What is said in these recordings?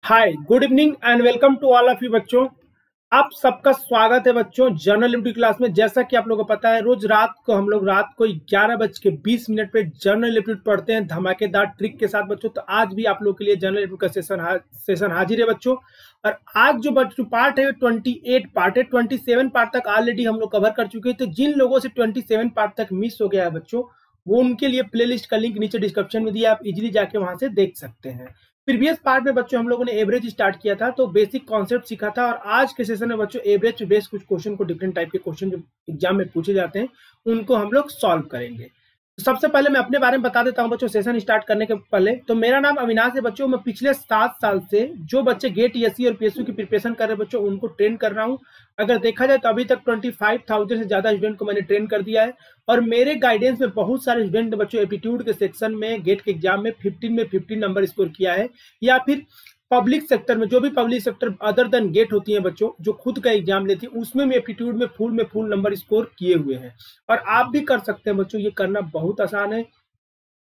Hi, good evening and welcome to all of you बच्चों। आप सबका स्वागत है बच्चों जनरल एबिलिटी क्लास में। जैसा कि आप लोगों को पता है, रोज रात को 11:20 पे जनरल एबिलिटी पढ़ते हैं धमाकेदार ट्रिक के साथ बच्चों। तो आज भी आप लोगों के लिए जनरल एबिलिटी का सेशन हाजिर है बच्चों। और आज जो बच्चों पार्ट है 28 पार्ट है। 27 पार्ट तक ऑलरेडी हम लोग कवर कर चुके हैं। तो जिन लोगों से 27 पार्ट तक मिस हो गया है बच्चों, वो उनके लिए प्लेलिस्ट का लिंक नीचे डिस्क्रिप्शन में दिया, आप इजीली जाके वहां से देख सकते हैं। प्रीवियस पार्ट में बच्चों हम लोगों ने एवरेज स्टार्ट किया था, तो बेसिक कॉन्सेप्ट सीखा था। और आज के सेशन में बच्चों एवरेज पे बेस्ड कुछ क्वेश्चन को, डिफरेंट टाइप के क्वेश्चन जो एग्जाम में पूछे जाते हैं, उनको हम लोग सॉल्व करेंगे। तो सबसे पहले मैं अपने बारे में बता देता हूं बच्चों सेशन स्टार्ट करने के पहले। तो मेरा नाम अविनाश है बच्चों। मैं पिछले 7 साल से जो बच्चे गेट ईएससी और पीएसयू की प्रिपरेशन कर रहे हैं बच्चों, उनको ट्रेन कर रहा हूं। अगर देखा जाए तो अभी तक 25,000 से ज्यादा स्टूडेंट को मैंने ट्रेन कर दिया है। और मेरे गाइडेंस में बहुत सारे स्टूडेंट बच्चों एप्टीट्यूड के सेक्शन में गेट के एग्जाम में 15 नंबर स्कोर किया है, या फिर पब्लिक सेक्टर में जो भी public sector other than GATE होती है बच्चों, जो खुद का एग्जाम लेती है, उसमें भी एप्टीट्यूड में फुल नंबर स्कोर किए हुए हैं। और आप भी कर सकते हैं बच्चों, ये करना बहुत आसान है।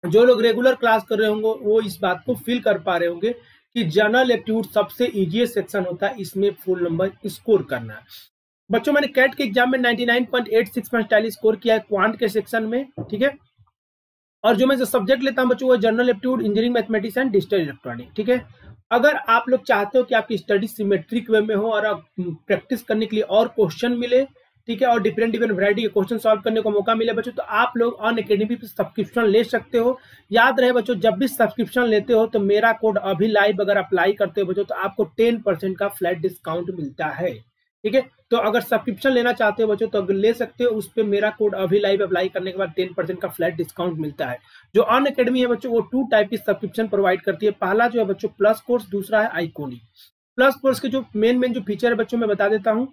जो लोग रेगुलर क्लास कर रहे होंगे वो इस बात को फील कर पा रहे होंगे कि जनरल एप्टीट्यूड सबसे इजीएस्ट सेक्शन होता है, इसमें फुल नंबर स्कोर करना। बच्चों मैंने कैट के एग्जाम में 99.86 स्कोर किया है क्वांट के सेक्शन में, ठीक है। और जो मैं सब्जेक्ट लेता हूं बच्चों वो general aptitude, engineering mathematics and digital electronic, ठीक है। अगर आप लोग चाहते हो कि आपकी स्टडी सिमेट्रिक वे में हो और आप प्रैक्टिस करने के लिए और क्वेश्चन मिले, ठीक है, और डिफरेंट वैरायटी के क्वेश्चन सॉल्व करने का मौका मिले बच्चों, तो आप लोग अनअकैडमी पे सब्सक्रिप्शन ले सकते हो। याद रहे बच्चों, जब भी सब्सक्रिप्शन लेते हो तो मेरा कोड अभी लाइव अगर अप्लाई करते हो बच्चों, तो आपको 10% का फ्लैट डिस्काउंट मिलता है, ठीक है। तो अगर सब्सक्रिप्शन लेना चाहते हो बच्चों तो अगर ले सकते हो, उस पर मेरा कोड अभी लाइव अप्लाई करने के बाद 10% का फ्लैट डिस्काउंट मिलता है। जो अनअकैडमी है बच्चों, वो 2 टाइप की सब्सक्रिप्शन प्रोवाइड करती है। पहला जो है बच्चों प्लस कोर्स, दूसरा है आइकॉनिक। प्लस कोर्स के जो मेन जो फीचर है बच्चों मैं बता देता हूँ।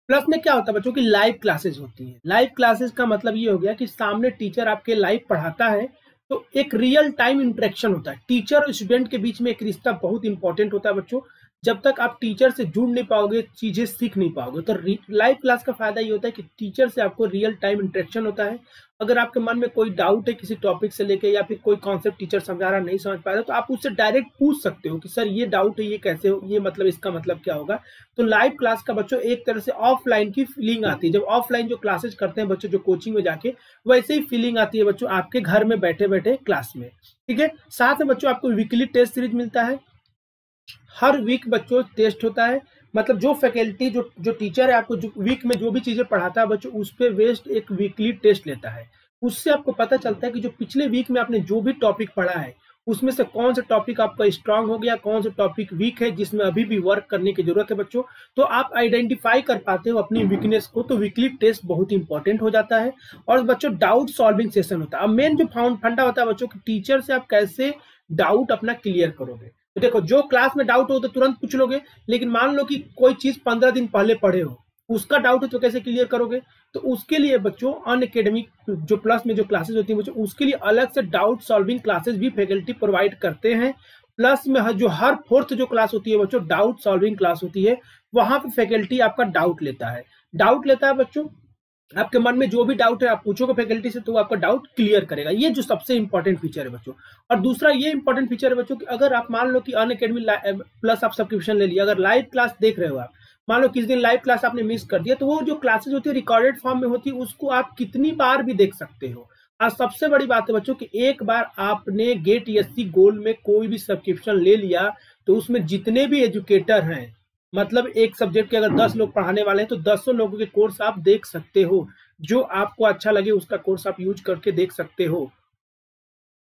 प्लस में क्या होता है बच्चों की लाइव क्लासेस होती है। लाइव क्लासेस का मतलब ये हो गया कि सामने टीचर आपके लाइव पढ़ाता है, तो एक रियल टाइम इंटरेक्शन होता है। टीचर और स्टूडेंट के बीच में एक रिश्ता बहुत इंपॉर्टेंट होता है बच्चों। जब तक आप टीचर से जुड़ नहीं पाओगे, चीजें सीख नहीं पाओगे। तो लाइव क्लास का फायदा ये होता है कि टीचर से आपको रियल टाइम इंटरेक्शन होता है। अगर आपके मन में कोई डाउट है किसी टॉपिक से लेके, या फिर कोई कॉन्सेप्ट टीचर समझा रहा नहीं समझ पा रहे, तो आप उससे डायरेक्ट पूछ सकते हो कि सर ये डाउट है, ये कैसे हो, ये मतलब इसका मतलब क्या होगा। तो लाइव क्लास का बच्चों एक तरह से ऑफलाइन की फीलिंग आती है। जब ऑफलाइन जो क्लासेस करते हैं बच्चों, जो कोचिंग में जाके, वैसे ही फीलिंग आती है बच्चों आपके घर में बैठे बैठे क्लास में, ठीक है। साथ में बच्चों आपको वीकली टेस्ट सीरीज मिलता है। हर वीक बच्चों टेस्ट होता है, मतलब जो फैकल्टी जो टीचर है आपको जो वीक में जो भी चीजें पढ़ाता है बच्चों, उस पे बेस्ड एक वीकली टेस्ट लेता है। उससे आपको पता चलता है कि जो पिछले वीक में आपने जो भी टॉपिक पढ़ा है, उसमें से कौन सा टॉपिक आपका स्ट्रांग हो गया, कौन सा टॉपिक वीक है, जिसमें अभी भी वर्क करने की जरूरत है बच्चों। तो आप आइडेंटिफाई कर पाते हो अपनी वीकनेस को। तो वीकली टेस्ट बहुत इंपॉर्टेंट हो जाता है। और बच्चों डाउट सॉल्विंग सेशन होता है। अब मेन जो फंडा होता है बच्चों कि टीचर से आप कैसे डाउट अपना क्लियर करोगे। तो देखो, जो क्लास में डाउट हो तो तुरंत पूछ लोगे, लेकिन मान लो कि कोई चीज 15 दिन पहले पढ़े हो, उसका डाउट है तो कैसे क्लियर करोगे। तो उसके लिए बच्चों अनअकैडमी जो प्लस में जो क्लासेस होती है बच्चों, उसके लिए अलग से डाउट सॉल्विंग क्लासेस भी फैकल्टी प्रोवाइड करते हैं। प्लस में जो हर 4th जो क्लास होती है बच्चों, डाउट सॉल्विंग क्लास होती है। वहां पर फैकल्टी आपका डाउट लेता है बच्चों। आपके मन में जो भी डाउट है आप पूछोगे फैकल्टी से, तो वो आपका डाउट क्लियर करेगा। ये जो सबसे इंपॉर्टेंट फीचर है बच्चों। और दूसरा ये इंपॉर्टेंट फीचर है बच्चों कि अगर आप मान लो कि अनअकैडमी प्लस आप सब्सक्रिप्शन ले लिया, अगर लाइव क्लास देख रहे हो आप, मान लो किस दिन लाइव क्लास आपने मिस कर दिया, तो वो जो क्लासेस होती है रिकॉर्डेड फॉर्म में होती है, उसको आप कितनी बार भी देख सकते हो। और सबसे बड़ी बात है बच्चों कि एक बार आपने गेट ईएससी गोल्ड में कोई भी सब्सक्रिप्शन ले लिया, तो उसमें जितने भी एजुकेटर हैं, मतलब एक सब्जेक्ट के अगर 10 लोग पढ़ाने वाले हैं, तो 10 लोगों के कोर्स आप देख सकते हो। जो आपको अच्छा लगे उसका कोर्स आप यूज करके देख सकते हो।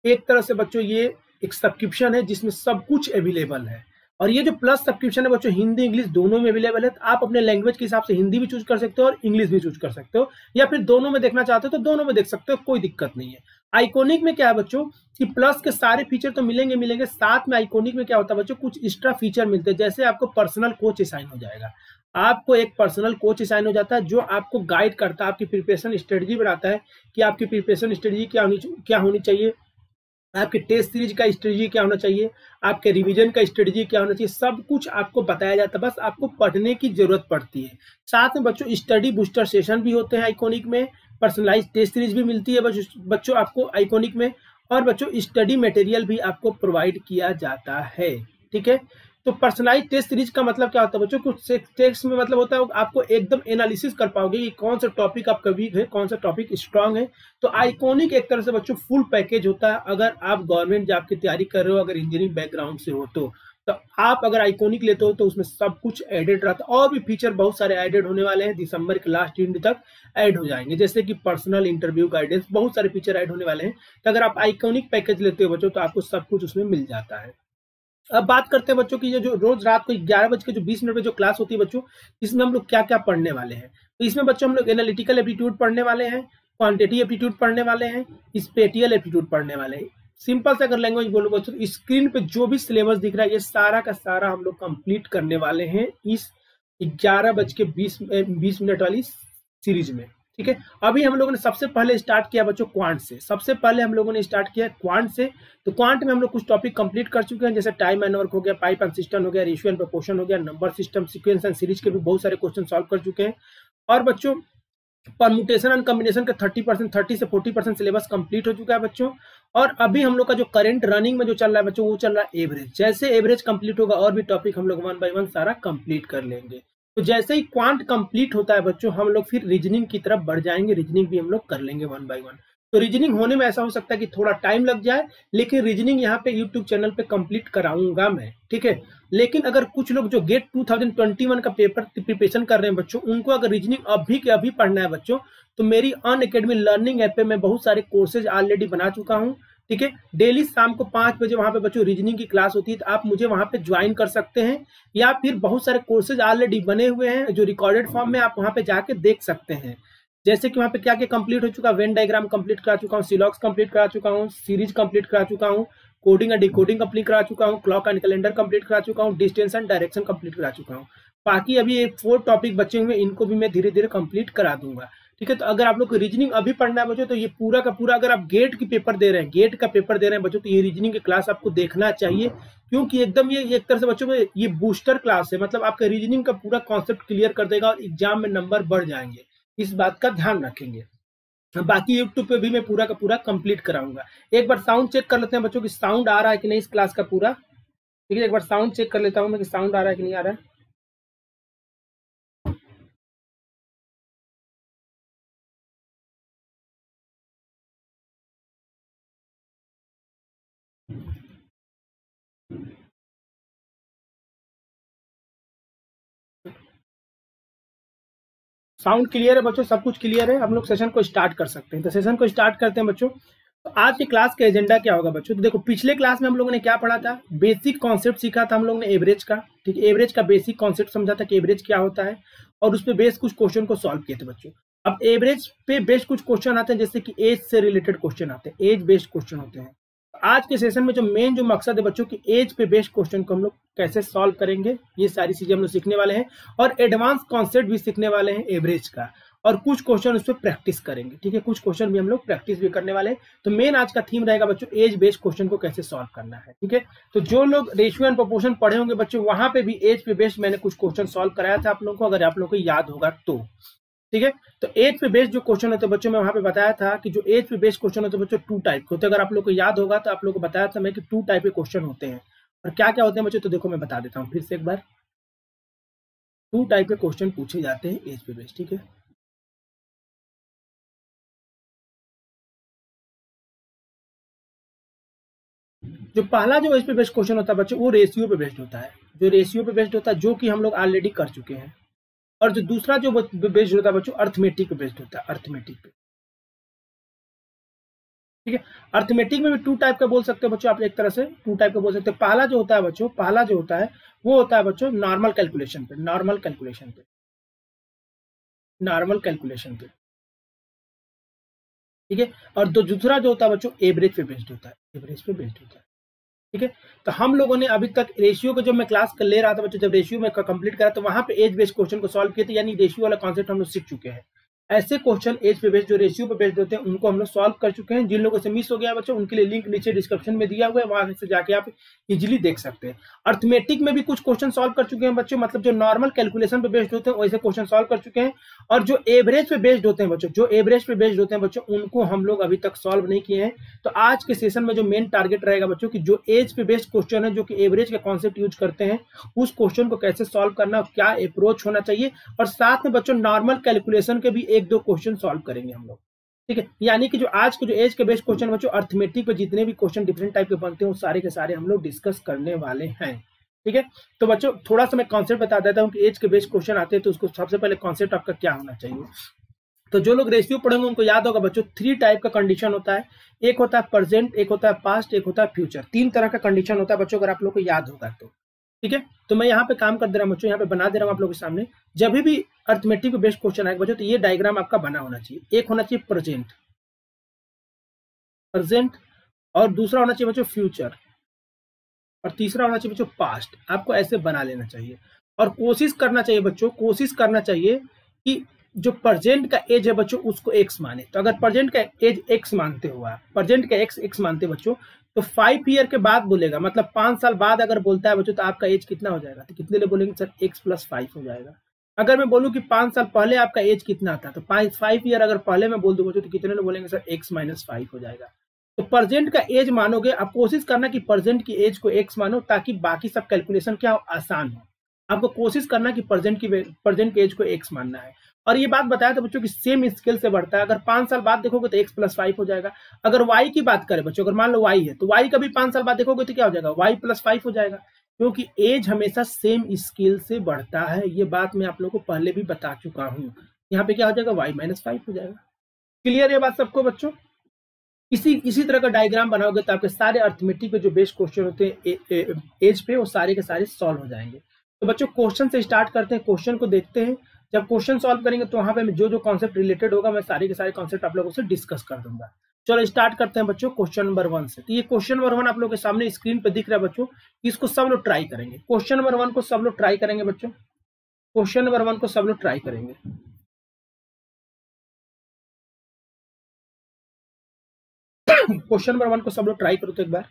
एक तरह से बच्चों ये एक सब्सक्रिप्शन है जिसमें सब कुछ अवेलेबल है। और ये जो प्लस सब्सक्रिप्शन है बच्चों, हिंदी इंग्लिश दोनों में अवेलेबल है। तो आप अपने लैंग्वेज के हिसाब से हिंदी भी चूज कर सकते हो और इंग्लिश भी चूज कर सकते हो, या फिर दोनों में देखना चाहते हो तो दोनों में देख सकते हो, कोई दिक्कत नहीं है। आइकॉनिक में क्या है बच्चों कि प्लस के सारे फीचर तो मिलेंगे, साथ में आइकॉनिक में क्या होता है बच्चों, कुछ एक्स्ट्रा फीचर मिलते हैं। जैसे आपको पर्सनल कोच असाइन हो जाएगा, आपको एक पर्सनल कोच असाइन हो जाता है, जो आपको गाइड करता है, आपकी प्रिपरेशन स्ट्रेटजी बनाता है कि आपकी प्रिपरेशन स्ट्रेटजी क्या होनी चाहिए, आपके टेस्ट सीरीज का स्ट्रेटजी क्या होना चाहिए, आपके रिवीजन का स्ट्रेटजी क्या होना चाहिए, सब कुछ आपको बताया जाता है। बस आपको पढ़ने की जरूरत पड़ती है। साथ में बच्चों स्टडी बूस्टर सेशन भी होते हैं आइकॉनिक में, पर्सनलाइज टेस्ट सीरीज भी मिलती है बच्चों आपको आइकॉनिक में, और बच्चों स्टडी मटेरियल भी आपको प्रोवाइड किया जाता है। ठीक है। तो पर्सनलाइज टेस्ट सीरीज का मतलब क्या होता है बच्चों, कुछ टेस्ट में मतलब होता है आपको एकदम एनालिसिस कर पाओगे कि कौन सा टॉपिक आपका वीक है, कौन सा टॉपिक स्ट्रांग है। तो आइकॉनिक एक तरह से बच्चों फुल पैकेज होता है। अगर आप गवर्नमेंट जॉब की तैयारी कर रहे हो, अगर इंजीनियरिंग बैकग्राउंड से हो तो आप अगर आइकॉनिक लेते हो तो उसमें सब कुछ एडेड रहता है, और भी फीचर बहुत सारे एडेड होने वाले हैं, दिसंबर के लास्ट एंड तक ऐड हो जाएंगे, जैसे कि पर्सनल इंटरव्यू गाइडेंस, बहुत सारे फीचर ऐड होने वाले हैं। तो अगर आप आइकॉनिक पैकेज लेते हो बच्चों तो आपको सब कुछ उसमें मिल जाता है। अब बात करते हैं बच्चों की ये जो रोज रात को 11:20 पे जो क्लास होती है बच्चों, इसमें हम लोग क्या क्या पढ़ने वाले हैं। तो इसमें बच्चों हम लोग एनालिटिकल एप्टीट्यूड पढ़ने वाले हैं, क्वांटिटी एप्टीट्यूड पढ़ने वाले हैं, स्पेटियल एप्टीट्यूड पढ़ने वाले हैं। सिंपल से अगर लैंग्वेज बोलो बच्चों, स्क्रीन पे जो भी सिलेबस दिख रहा है ये सारा का सारा हम लोग कंप्लीट करने वाले हैं इस 11:20 वाली सीरीज में, ठीक है। अभी हम लोगों ने सबसे पहले स्टार्ट किया बच्चों क्वांट से, सबसे पहले हम लोगों ने स्टार्ट किया क्वांट से। तो क्वांट में हम लोग कुछ टॉपिक कंप्लीट कर चुके हैं, जैसे टाइम एंड वर्क हो गया, पाइप एंड सिस्टम हो गया, रेशियो एंड प्रोपोर्शन हो गया, number system, sequence and series के भी बहुत सारे क्वेश्चन सॉल्व कर चुके हैं। और बच्चों परमुटेशन एंड कॉम्बिनेशन का 30 से 40% सिलेबस कंप्लीट हो चुका है बच्चों। और अभी हम लोग का जो करंट रनिंग में जो चल रहा है बच्चों, वो चल रहा है एवरेज। जैसे एवरेज कंप्लीट होगा और भी टॉपिक हम लोग 1 by 1 सारा कंप्लीट कर लेंगे। तो जैसे ही क्वांट कंप्लीट होता है बच्चों, हम लोग फिर रीजनिंग की तरफ बढ़ जाएंगे, रीजनिंग भी हम लोग कर लेंगे 1 by 1। तो रीजनिंग होने में ऐसा हो सकता है कि थोड़ा टाइम लग जाए, लेकिन रीजनिंग यहाँ पे यूट्यूब चैनल पे कंप्लीट कराऊंगा मैं, ठीक है। लेकिन अगर कुछ लोग जो गेट 2021 का पेपर प्रिपरेशन कर रहे हैं बच्चों, उनको अगर रीजनिंग अभी के अभी पढ़ना है बच्चों, तो मेरी अनअकैडमी लर्निंग ऐप पे मैं बहुत सारे कोर्सेज ऑलरेडी बना चुका हूँ, ठीक है। डेली शाम को 5 बजे वहां पे बच्चों रीजनिंग की क्लास होती है, तो आप मुझे वहां पे ज्वाइन कर सकते हैं, या फिर बहुत सारे कोर्सेज ऑलरेडी बने हुए हैं जो रिकॉर्डेड फॉर्म में आप वहां पे जाके देख सकते हैं। जैसे कि वहां पे क्या क्या कंप्लीट हो चुका है, वेन डायग्राम कंप्लीट करा चुका हूँ, सिलॉक्स कंप्लीट करा चुका हूँ, सीरीज कंप्लीट करा चुका हूँ, कोडिंग एंड डिकोडिंग कंप्लीट करा चुका हूँ, क्लॉक एंड कैलेंडर कंप्लीट करा चुका हूँ, डिस्टेंस एंड डायरेक्शन कंप्लीट करा चुका हूँ। बाकी अभी 4 टॉपिक बचे हुए, इनको भी मैं धीरे धीरे कंप्लीट करा दूंगा, ठीक है। तो अगर आप लोग को रीजनिंग अभी पढ़ना है बच्चों, तो ये पूरा का पूरा, अगर आप गेट की पेपर दे रहे हैं, गेट का पेपर दे रहे हैं बच्चों, तो ये रीजनिंग की क्लास आपको देखना चाहिए, क्योंकि एकदम ये एक तरह से बच्चों में ये बूस्टर क्लास है। मतलब आपका रीजनिंग का पूरा कॉन्सेप्ट क्लियर कर देगा और एग्जाम में नंबर बढ़ जाएंगे, इस बात का ध्यान रखेंगे। बाकी यूट्यूब पे भी मैं पूरा का पूरा कंप्लीट कराऊंगा। एक बार साउंड चेक कर लेते हैं बच्चों की साउंड आ रहा है कि नहीं इस क्लास का पूरा, ठीक है। एक बार साउंड चेक कर लेता हूँ मैं कि साउंड आ रहा है कि नहीं आ रहा है। साउंड क्लियर है बच्चों, सब कुछ क्लियर है, हम लोग सेशन को स्टार्ट कर सकते हैं। तो सेशन को स्टार्ट करते हैं बच्चों। तो आज के क्लास का एजेंडा क्या होगा बच्चों, तो देखो पिछले क्लास में हम लोगों ने क्या पढ़ा था, बेसिक कॉन्सेप्ट सीखा था हम लोगों ने एवरेज का, ठीक है। एवरेज का बेसिक कॉन्सेप्ट समझा था कि एवरेज क्या होता है, और उस पर बेस्ड कुछ क्वेश्चन को सॉल्व किए थे बच्चों। अब एवरेज पे बेस्ड कुछ क्वेश्चन आते हैं, जैसे कि एज से रिलेटेड क्वेश्चन आते हैं, एज बेस्ड क्वेश्चन होते हैं। आज के सेशन में जो मेन जो मकसद है बच्चों की, एज पे बेस्ड क्वेश्चन को हम लोग कैसे सॉल्व करेंगे, ये सारी चीजें हम लोग सीखने वाले हैं। और एडवांस कॉन्सेप्ट भी सीखने वाले हैं एवरेज का, और कुछ क्वेश्चन उस पर प्रैक्टिस करेंगे, ठीक है। कुछ क्वेश्चन भी हम लोग प्रैक्टिस भी करने वाले हैं। तो मेन आज का थीम रहेगा बच्चों एज बेस्ड क्वेश्चन को कैसे सॉल्व करना है, ठीक है। तो जो लोग रेशियो एंड प्रोपोर्शन पढ़े होंगे बच्चों, वहां पे भी एज पे बेस्ड मैंने कुछ क्वेश्चन सॉल्व कराया था आप लोगों को, अगर आप लोगों को याद होगा तो, ठीक है। तो एज पे बेस्ड जो क्वेश्चन होते हैं बच्चों, मैं वहां पे बताया था कि जो एज पे बेस्ड क्वेश्चन होते हैं बच्चों 2 टाइप के होते हैं। अगर आप लोग को याद होगा तो आप लोग को बताया था मैं कि 2 टाइप के क्वेश्चन होते हैं, और क्या क्या होते हैं बच्चों, तो देखो मैं बता देता हूँ फिर से एक बार। 2 टाइप के क्वेश्चन पूछे जाते हैं एज पे बेस्ड, ठीक है। जो पहला जो एज पे बेस्ड क्वेश्चन होता है बच्चों, वो रेशियो पे बेस्ड होता है, जो रेशियो पे बेस्ड होता है, जो कि हम लोग ऑलरेडी कर चुके हैं। और जो दूसरा जो बेस्ड होता है बच्चों, अर्थमेटिक पे बेस्ड होता है, अर्थमेटिक पे, ठीक है। अर्थमेटिक में भी 2 टाइप का बोल सकते हो बच्चों, आप एक तरह से 2 टाइप का बोल सकते हो। पहला जो होता है बच्चों, पहला जो होता है वो होता है बच्चों नॉर्मल कैलकुलेशन पे, नॉर्मल कैलकुलेशन पे, नॉर्मल कैलकुलेशन पे, ठीक है। और जो दूसरा जो होता है बच्चों एवरेज पे बेस्ड होता है, एवरेज पे बेस्ड होता है, ठीक है। तो हम लोगों ने अभी तक रेशियो को जब मैं क्लास ले रहा था बच्चों, जब रेशियो में कंप्लीट करा तो वहां पे एज बेस्ड क्वेश्चन को सॉल्व किए थे, यानी रेशियो वाला कॉन्सेप्ट हम लोग सीख चुके हैं। ऐसे क्वेश्चन एज पे बेस्ड जो रेशियो पे बेस्ड होते हैं उनको हम लोग सॉल्व कर चुके हैं। जिन लोगों से मिस हो गया बच्चों उनके लिए लिंक नीचे डिस्क्रिप्शन में दिया हुआ है, वहां से जाके आप इजीली देख सकते हैं। अर्थमेटिक में भी कुछ क्वेश्चन सॉल्व कर चुके हैं बच्चों, मतलब जो नॉर्मल कैलकुलेशन पे बेस्ड होते हैं वैसे क्वेश्चन सॉल्व कर चुके हैं। और जो एवरेज पे बेस्ड होते हैं बच्चों, जो एवरेज पे बेस्ड होते हैं बच्चों, उनको हम लोग अभी तक सॉल्व नहीं किए हैं। तो आज के सेशन में जो मेन टारगेट रहेगा बच्चों की जो एज पे बेस्ड क्वेश्चन है, जो कि एवरेज का कॉन्सेप्ट यूज करते हैं, उस क्वेश्चन को कैसे सॉल्व करना, क्या अप्रोच होना चाहिए, और साथ में बच्चों नॉर्मल कैलकुलेशन के भी एक दो क्वेश्चन सॉल्व करेंगे हम लोग। ठीक है, यानी कि जो आज के जो एज के बेस्ड क्वेश्चन बच्चों अर्थमेटिक पे जितने भी क्वेश्चन डिफरेंट टाइप के बनते हैं वो सारे के सारे हम लोग डिस्कस करने वाले हैं। ठीक है, तो बच्चों थोड़ा सा मैं कॉन्सेप्ट बता देता हूँ कि एज के बेस्ड क्वेश्चन आते हैं तो उसको सबसे पहले कॉन्सेप्ट आपका क्या होना चाहिए। तो जो लोग रेशियो पढ़ेंगे उनको याद होगा बच्चों 3 टाइप का कंडीशन होता है। एक होता है प्रेजेंट, एक होता है पास्ट, एक होता है फ्यूचर। 3 तरह का कंडीशन होता है बच्चों, अगर आप लोग को याद होगा तो। ठीक है, तो मैं यहाँ पे काम कर दे रहा हूँ बच्चों, यहाँ पे बना दे रहा हूँ आप लोगों के सामने। जब भी अर्थमेटिक पे बेस्ड क्वेश्चन आएगा बच्चों तो ये डायग्राम आपका बना होना चाहिए। एक होना चाहिए प्रेजेंट, और दूसरा होना चाहिए बच्चों फ्यूचर, और तीसरा होना चाहिए बच्चों पास्ट। आपको ऐसे बना लेना चाहिए और कोशिश करना चाहिए बच्चों, कोशिश करना चाहिए कि जो प्रेजेंट का एज है बच्चों उसको एक्स माने। तो अगर प्रेजेंट का एज एक्स मानते हुआ, प्रेजेंट का एक्स मानते बच्चों, तो 5 ईयर के बाद बोलेगा, मतलब 5 साल बाद अगर बोलता है बच्चों तो आपका एज कितना हो जाएगा, तो कितने लिए बोलेंगे सर x + 5 हो जाएगा। अगर मैं बोलूं कि 5 साल पहले आपका एज कितना था, तो 5 ईयर अगर पहले मैं बोल दूं बच्चों तो कितने लिए बोलेंगे सर x - 5 हो जाएगा। तो प्रेजेंट का एज मानोगे आप, कोशिश करना कि प्रेजेंट की एज को x मानो ताकि बाकी सब कैलकुलेशन क्या हो, आसान हो। आपको कोशिश करना कि प्रेजेंट की एज को x मानना है। और ये बात बताया था बच्चों कि सेम स्केल से बढ़ता है। अगर 5 साल बाद देखोगे तो x + 5 हो जाएगा। अगर y की बात करें बच्चों, अगर मान लो y है तो y का भी 5 साल बाद देखोगे तो क्या हो जाएगा, y + 5 हो जाएगा, क्योंकि एज हमेशा सेम स्केल से बढ़ता है। ये बात मैं आप लोगों को पहले भी बता चुका हूँ। यहाँ पे क्या हो जाएगा, y - 5 हो जाएगा। क्लियर है बात सबको बच्चों? इसी तरह का डायग्राम बनाओगे तो आपके सारे अर्थमेटिक पे जो बेस्ड क्वेश्चन होते हैं एज पे, वो सारे के सारे सॉल्व हो जाएंगे। तो बच्चों क्वेश्चन से स्टार्ट करते हैं, क्वेश्चन को देखते हैं। जब क्वेश्चन सॉल्व करेंगे तो वहां पे जो जो कॉन्सेप्ट रिलेटेड होगा मैं सारे के सारे कॉन्सेप्ट आप लोगों से डिस्कस कर दूंगा। चलो स्टार्ट करते हैं बच्चों क्वेश्चन नंबर 1 से। तो ये क्वेश्चन नंबर 1 आप लोगों के सामने स्क्रीन पे दिख रहा है बच्चों, इसको सब लोग ट्राई करेंगे। क्वेश्चन नंबर 1 को सब लोग ट्राई करेंगे बच्चों, क्वेश्चन नंबर 1 को सब लोग ट्राई करेंगे। क्वेश्चन नंबर 1 को सब लोग ट्राई करो तो एक बार।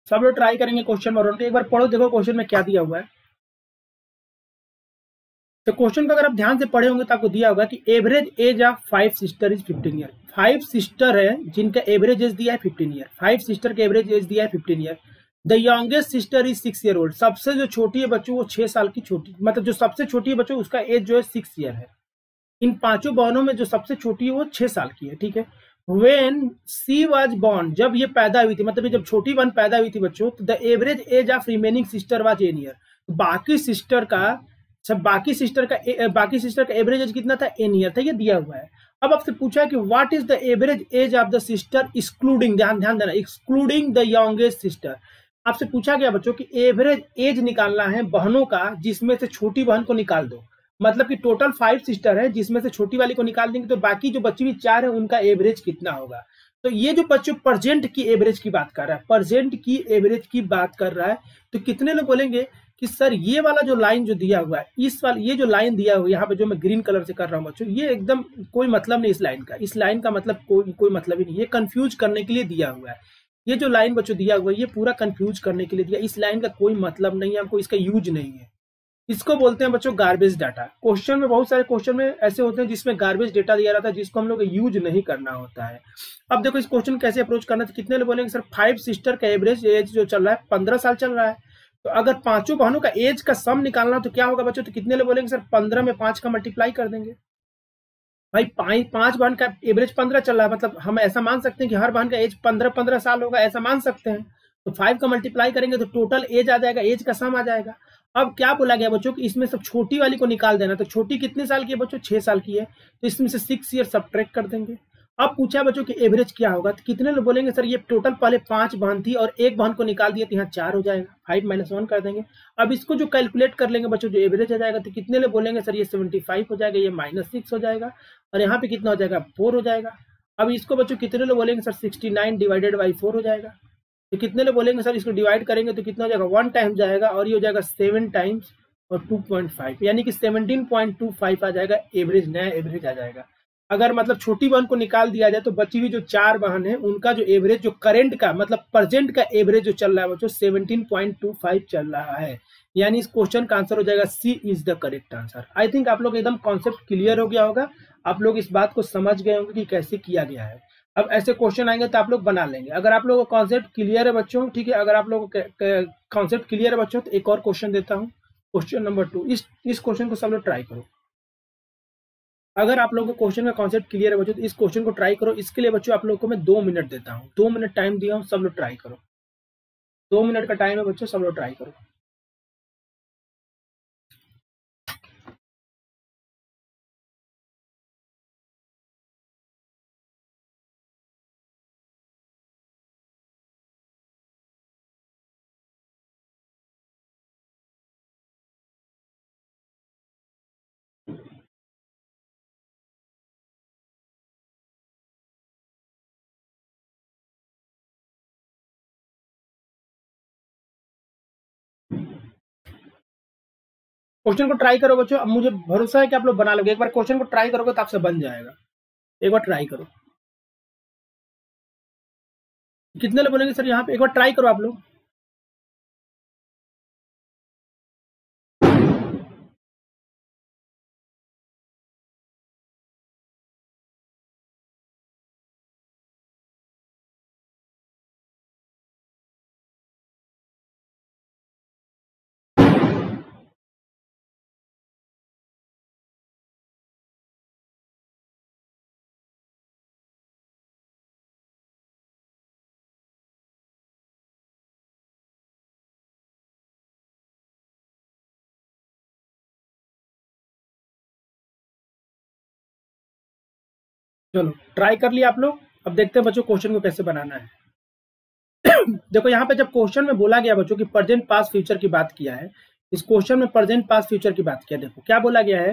सब लोग ट्राई करेंगे क्वेश्चन नंबर 1 को, एक बार पढ़ो, देखो क्वेश्चन में क्या दिया हुआ है। तो क्वेश्चन को अगर आप ध्यान से पढ़े होंगे तो आपको दिया होगा कि average age of 5 sister is 15 year. 5 sister है जिनका एवरेज एज दिया है 15 ईयर। 5 सिस्टर का एवरेज एज दिया है 15 year. The youngest sister is 6 year old. सबसे जो छोटी है बच्चों वो 6 साल की छोटी, मतलब जो सबसे छोटी है बच्चों उसका एज जो है 6 ईयर है। इन पांचों बहनों में जो सबसे छोटी है वो 6 साल की है। ठीक है, व्हेन सी वाज बॉर्न, जब ये पैदा हुई थी, मतलब जब छोटी बहन पैदा हुई थी बच्चों, तो the average age of remaining sister was 10 year. बाकी सिस्टर का एवरेज एज कितना था, 10 ईयर था, ये दिया हुआ है। अब आपसे पूछा है कि what is the average age of the sister excluding, ध्यान देना, एक्सक्लूडिंग द यंगेस्ट सिस्टर। आपसे पूछा गया बच्चों कि एवरेज एज निकालना है बहनों का जिसमें से छोटी बहन को निकाल दो। मतलब कि टोटल 5 सिस्टर है जिसमें से छोटी वाली को निकाल देंगे तो बाकी जो बची हुई 4 है उनका एवरेज कितना होगा। तो ये जो बच्चों प्रेजेंट की एवरेज की बात कर रहा है, प्रेजेंट की एवरेज की बात कर रहा है, तो कितने लोग बोलेंगे कि सर ये वाला जो लाइन जो दिया हुआ है, ये जो लाइन दिया हुआ है यहाँ पे जो मैं ग्रीन कलर से कर रहा हूँ बच्चों, ये एकदम कोई मतलब नहीं इस लाइन का। इस लाइन का मतलब कोई मतलब ही नहीं, ये कंफ्यूज करने के लिए दिया हुआ है। ये जो लाइन बच्चों दिया हुआ है ये पूरा कंफ्यूज करने के लिए दिया, इस लाइन का कोई मतलब नहीं है, हमको इसका यूज नहीं है। इसको बोलते हैं बच्चों गार्बेज डाटा। क्वेश्चन में बहुत सारे क्वेश्चन में ऐसे होते हैं जिसमें गार्बेज डेटा दिया रहता है जिसको हम लोग यूज नहीं करना होता है। अब देखो इस क्वेश्चन कैसे अप्रोच करना है। कितने लोग बोलेंगे सर 5 सिस्टर का एवरेज एज जो चल रहा है 15 साल चल रहा है, तो अगर पांचों बहनों का एज का सम निकालना तो क्या होगा बच्चों, तो कितने लोग बोलेंगे सर 15 में 5 का मल्टीप्लाई कर देंगे। भाई 5 बहन का एवरेज 15 चल रहा है, मतलब हम ऐसा मान सकते हैं कि हर बहन का एज 15 साल होगा, ऐसा मान सकते हैं। तो 5 का मल्टीप्लाई करेंगे तो टोटल एज आ जाएगा, एज का सम आ जाएगा। अब क्या बोला गया बच्चों कि इसमें सब छोटी वाली को निकाल देना, तो छोटी कितने साल की है बच्चों, 6 साल की है, तो इसमें से 6 ईयर सब्ट्रैक्ट कर देंगे। अब पूछा बच्चों कि एवरेज क्या होगा, तो कितने लोग बोलेंगे सर ये टोटल पहले 5 बहन थी और एक बहन को निकाल दिया तो यहाँ 4 हो जाएगा, 5 - 1 कर देंगे। अब इसको जो कैलकुलेट कर लेंगे बच्चों, जो एवरेज आ जाएगा, तो कितने लोग बोलेंगे सर ये 75 हो जाएगा, ये -6 हो जाएगा, और यहाँ पे कितना हो जाएगा 4 हो जाएगा। अब इसको बच्चों कितने लोग बोलेंगे सर 69 डिवाइडेड बाई 4 हो जाएगा। तो कितने लोग बोलेंगे सर इसको डिवाइड करेंगे तो कितना हो जाएगा 1 टाइम जाएगा, और ये हो जाएगा 7 टाइम्स और 2.5, यानी कि 17.25 आ जाएगा एवरेज, नया एवरेज आ जाएगा। अगर मतलब छोटी बहन को निकाल दिया जाए तो बची हुई जो 4 बहन है उनका जो एवरेज, जो करंट का मतलब प्रेजेंट का एवरेज जो चल रहा है बच्चों 17.25 चल रहा है। यानी इस क्वेश्चन का आंसर हो जाएगा C is the correct answer. I think आप लोग एकदम कॉन्सेप्ट क्लियर हो गया होगा, आप लोग इस बात को समझ गए होंगे कि कैसे किया गया है। अब ऐसे क्वेश्चन आएंगे तो आप लोग बना लेंगे। अगर आप लोगों को कॉन्सेप्ट क्लियर है बच्चों, ठीक है, अगर आप लोगों को कॉन्सेप्ट क्लियर है बच्चों, तो एक और क्वेश्चन देता हूँ, क्वेश्चन नंबर 2। इस क्वेश्चन को सब लोग ट्राई करो। अगर आप लोगों को क्वेश्चन का कॉन्सेप्ट क्लियर है बच्चों तो इस क्वेश्चन को ट्राई करो। इसके लिए बच्चों आप लोगों को मैं 2 मिनट देता हूँ, 2 मिनट टाइम दिया हूँ, सब लोग ट्राई करो। 2 मिनट का टाइम है बच्चों, सब लोग ट्राई करो। क्वेश्चन को ट्राई करो बच्चों। अब मुझे भरोसा है कि आप लोग बना लोगे। एक बार क्वेश्चन को ट्राई करोगे तो आपसे बन जाएगा। एक बार ट्राई करो। कितने लोग बोलेंगे सर यहाँ पे, एक बार ट्राई करो आप लोग। चलो ट्राई कर लिया आप लोग। अब देखते हैं बच्चों क्वेश्चन को कैसे बनाना है। देखो यहाँ पे जब क्वेश्चन में बोला गया बच्चों कि प्रेजेंट पास फ्यूचर की बात किया है, इस क्वेश्चन में प्रेजेंट पास फ्यूचर की बात किया। देखो क्या बोला गया है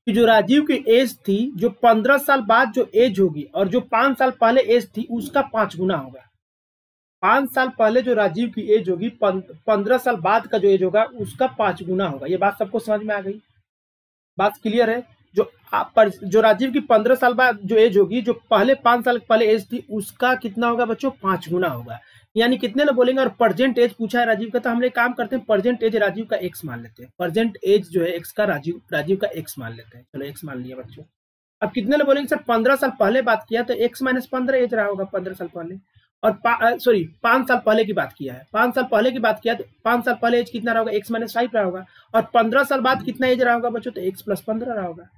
कि जो राजीव की एज थी, जो 15 साल बाद जो एज होगी और जो 5 साल पहले एज थी उसका 5 गुना होगा। 5 साल पहले जो राजीव की एज होगी, 15 साल बाद का जो एज होगा उसका 5 गुना होगा। ये बात सबको समझ में आ गई? बात क्लियर है? जो राजीव की 15 साल बाद जो एज होगी, जो पहले 5 साल पहले एज थी उसका कितना होगा बच्चों 5 गुना होगा। यानी कितने लोग बोलेंगे, और प्रेजेंट एज पूछा है राजीव का, तो हम लोग काम करते हैं प्रेजेंट एज राजीव का एक्स मान लेते हैं। प्रेजेंट एज जो है एक्स का राजीव का एक्स मान लेते हैं। चलो एक्स मान लिया बच्चों। अब कितने लोग बोलेंगे सर 15 साल पहले बात किया तो x - 15 एज रहा होगा 15 साल पहले, और सॉरी 5 साल पहले की बात किया है। 5 साल पहले की बात किया तो 5 साल पहले एज कितना रहा होगा x - 5 रहा होगा, और 15 साल बाद कितना एज रहा होगा बच्चों, तो x + 15 रहा होगा।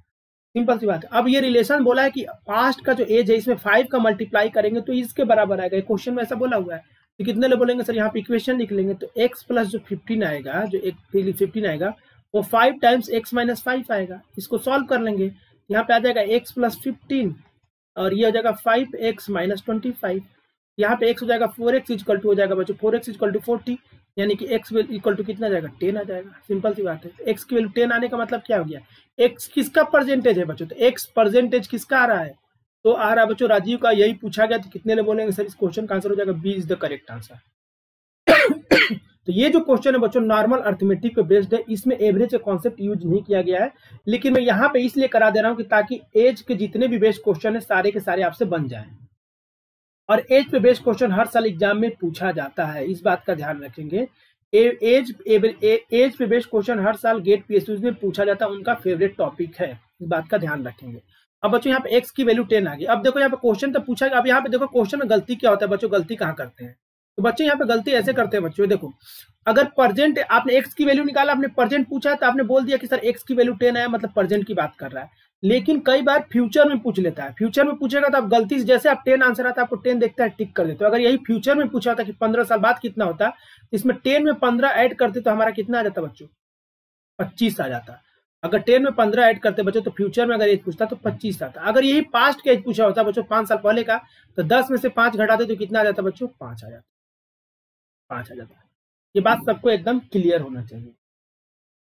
सिंपल सी बात है। अब ये रिलेशन बोला है कि पास्ट का जो एज है इसमें 5 का मल्टीप्लाई करेंगे तो इसके बराबर आएगा। क्वेश्चन में ऐसा बोला हुआ है। तो कितने लोग बोलेंगे सर यहाँ पे इक्वेशन लिख लेंगे तो x प्लस जो 15 आएगा, जो 15 आएगा वो 5 टाइम्स x - 5 आएगा। इसको सॉल्व कर लेंगे, यहाँ पे आ जाएगा x + 15 और ये हो जाएगा 5x - 25। यहाँ पे x हो जाएगा 4x इक्वल टू हो जाएगा बच्चों 4x इक्वल टू 40, यानी कि x इक्वल टू कितना जाएगा 10 आ जाएगा। सिंपल सी बात है। x की वैल्यू 10 आने का मतलब क्या हो गया, x किसका परसेंटेज है बच्चों, तो x परसेंटेज किसका आ रहा है, तो आ रहा है बच्चों राजीव का। यही पूछा गया। तो कितने लोग बोलेंगे सर इस क्वेश्चन का आंसर हो जाएगा B is the correct answer. तो ये जो क्वेश्चन है बच्चों नॉर्मल अर्थमेटिक पे बेस्ड है, इसमें एवरेज का कॉन्सेप्ट यूज नहीं किया गया है, लेकिन मैं यहाँ पे इसलिए करा दे रहा हूँ कि ताकि एज के जितने भी बेस्ड क्वेश्चन है सारे के सारे आपसे बन जाएं। और एज पे बेस्ड क्वेश्चन हर साल एग्जाम में पूछा जाता है, इस बात का ध्यान रखेंगे। एज पे बेस्ड क्वेश्चन हर साल गेट पीएसयू में पूछा जाता है, उनका फेवरेट टॉपिक है, इस बात का ध्यान रखेंगे। अब बच्चों यहाँ पे x की वैल्यू 10 आ गई। अब देखो यहाँ पे क्वेश्चन तो पूछा गया। अब यहाँ पे देखो क्वेश्चन में गलती क्या होता है बच्चों, गलती कहाँ करते हैं, तो बच्चे यहाँ पे गलती ऐसे करते हैं बच्चों। देखो अगर प्रेजेंट आपने x की वैल्यू निकाला, आपने प्रेजेंट पूछा है तो आपने बोल दिया कि सर x की वैल्यू 10 आया, मतलब प्रेजेंट की बात कर रहा है। लेकिन कई बार फ्यूचर में पूछ लेता है। फ्यूचर में पूछेगा तो आप गलती से, जैसे आप 10 आंसर आता है आपको 10 देखता है टिक कर देते हो। अगर यही फ्यूचर में पूछा होता कि 15 साल बाद कितना होता, इसमें 10 में 15 ऐड करते तो हमारा कितना आ जाता बच्चों, 25 आ जाता। अगर 10 में 15 ऐड करते बच्चों तो फ्यूचर में अगर एज पूछता तो 25 आता। अगर यही पास्ट का एज पूछा होता बच्चों 5 साल पहले का, तो 10 में से 5 घटाते तो कितना आ जाता बच्चों? 5 आ जाता, 5 आ जाता। ये बात सबको एकदम क्लियर होना चाहिए,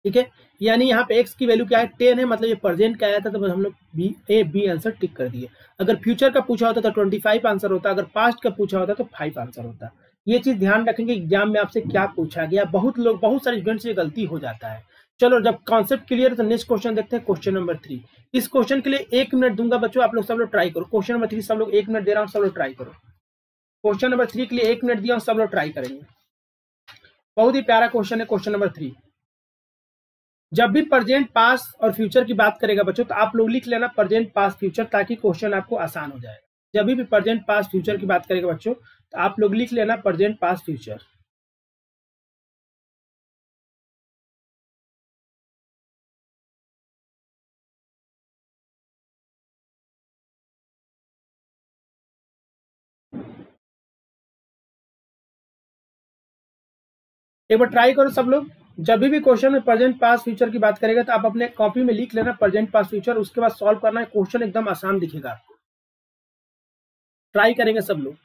ठीक है। यानी यहाँ पे x की वैल्यू क्या है? 10 है, मतलब ये प्रेजेंट का आया था, तो हम लोग बी आंसर टिक कर दिए। अगर फ्यूचर का पूछा होता तो 25 आंसर होता, अगर पास्ट का पूछा होता तो 5 आंसर होता। ये चीज ध्यान रखेंगे एग्जाम में आपसे क्या पूछा गया। बहुत सारे स्टूडेंट से गलती हो जाता है। चलो, जब कॉन्सेप्ट क्लियर है तो नेक्स्ट क्वेश्चन देखते हैं, क्वेश्चन नंबर 3। इस क्वेश्चन के लिए 1 मिनट दूंगा बच्चों, आप लोग सब लोग ट्राई करो। क्वेश्चन नंबर 3 सब लोग 1 मिनट दे रहा हूँ, सब लोग ट्राई करो। क्वेश्चन नंबर 3 के लिए 1 मिनट दिया हूँ, सब लोग ट्राई करेंगे। बहुत ही प्यारा क्वेश्चन है क्वेश्चन नंबर 3। जब भी प्रेजेंट पास और फ्यूचर की बात करेगा बच्चों तो आप लोग लिख लेना प्रेजेंट पास फ्यूचर, ताकि क्वेश्चन आपको आसान हो जाए। जब भी प्रेजेंट पास फ्यूचर की बात करेगा बच्चों तो आप लोग लिख लेना प्रेजेंट पास फ्यूचर। एक बार ट्राई करो सब लोग। जब भी क्वेश्चन में प्रेजेंट पास फ्यूचर की बात करेगा तो आप अपने कॉपी में लिख लेना प्रेजेंट पास फ्यूचर, उसके बाद सॉल्व करना है, क्वेश्चन एकदम आसान दिखेगा आपको। ट्राई करेंगे सब लोग।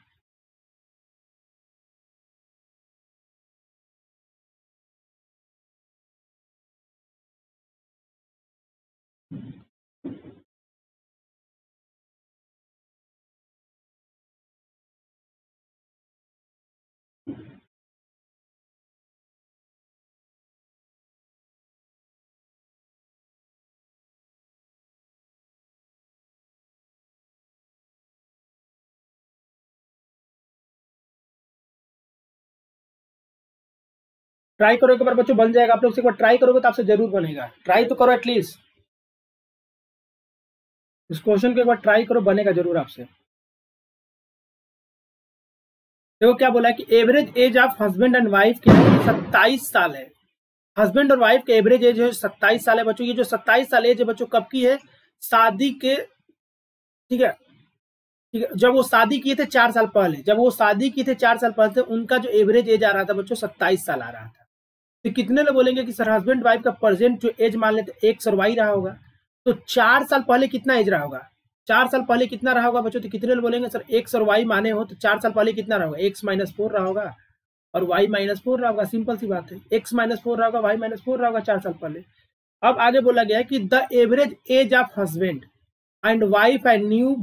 ट्राई करो एक बार बच्चों, बन जाएगा। आप लोग से एक बार ट्राई करोगे तो आपसे जरूर बनेगा। ट्राई तो करो एटलीस्ट, इस क्वेश्चन को एक बार ट्राई करो, बनेगा जरूर आपसे। देखो क्या बोला है कि average age of husband and wife की 27 साल है। हस्बैंड और वाइफ के एवरेज एज है 27 साल है बच्चों। ये जो 27 साल एज है बच्चों कब की है? शादी के, ठीक है, ठीक है, जब वो शादी किए थे 4 साल पहले, जब वो शादी किए थे 4 साल पहले, उनका जो एवरेज एज आ रहा था बच्चों 27 साल आ रहा था। तो कितने लोग बोलेंगे कि सर हस्बैंड वाइफ का प्रेजेंट जो एज मान लेते एक्स और वाई रहा होगा, तो 4 साल पहले कितना एज रहा होगा? 4 साल पहले कितना रहा होगा बच्चों? तो कितने लोग बोलेंगे सर एक्स और वाई माने हो तो 4 साल पहले कितना रहा होगा? x-4 रहा होगा और y-4 रहा होगा। सिंपल सी बात है, x-4 रहा होगा, y-4 रहा होगा 4 साल पहले। अब आगे बोला गया है कि the average age of husband and wife and new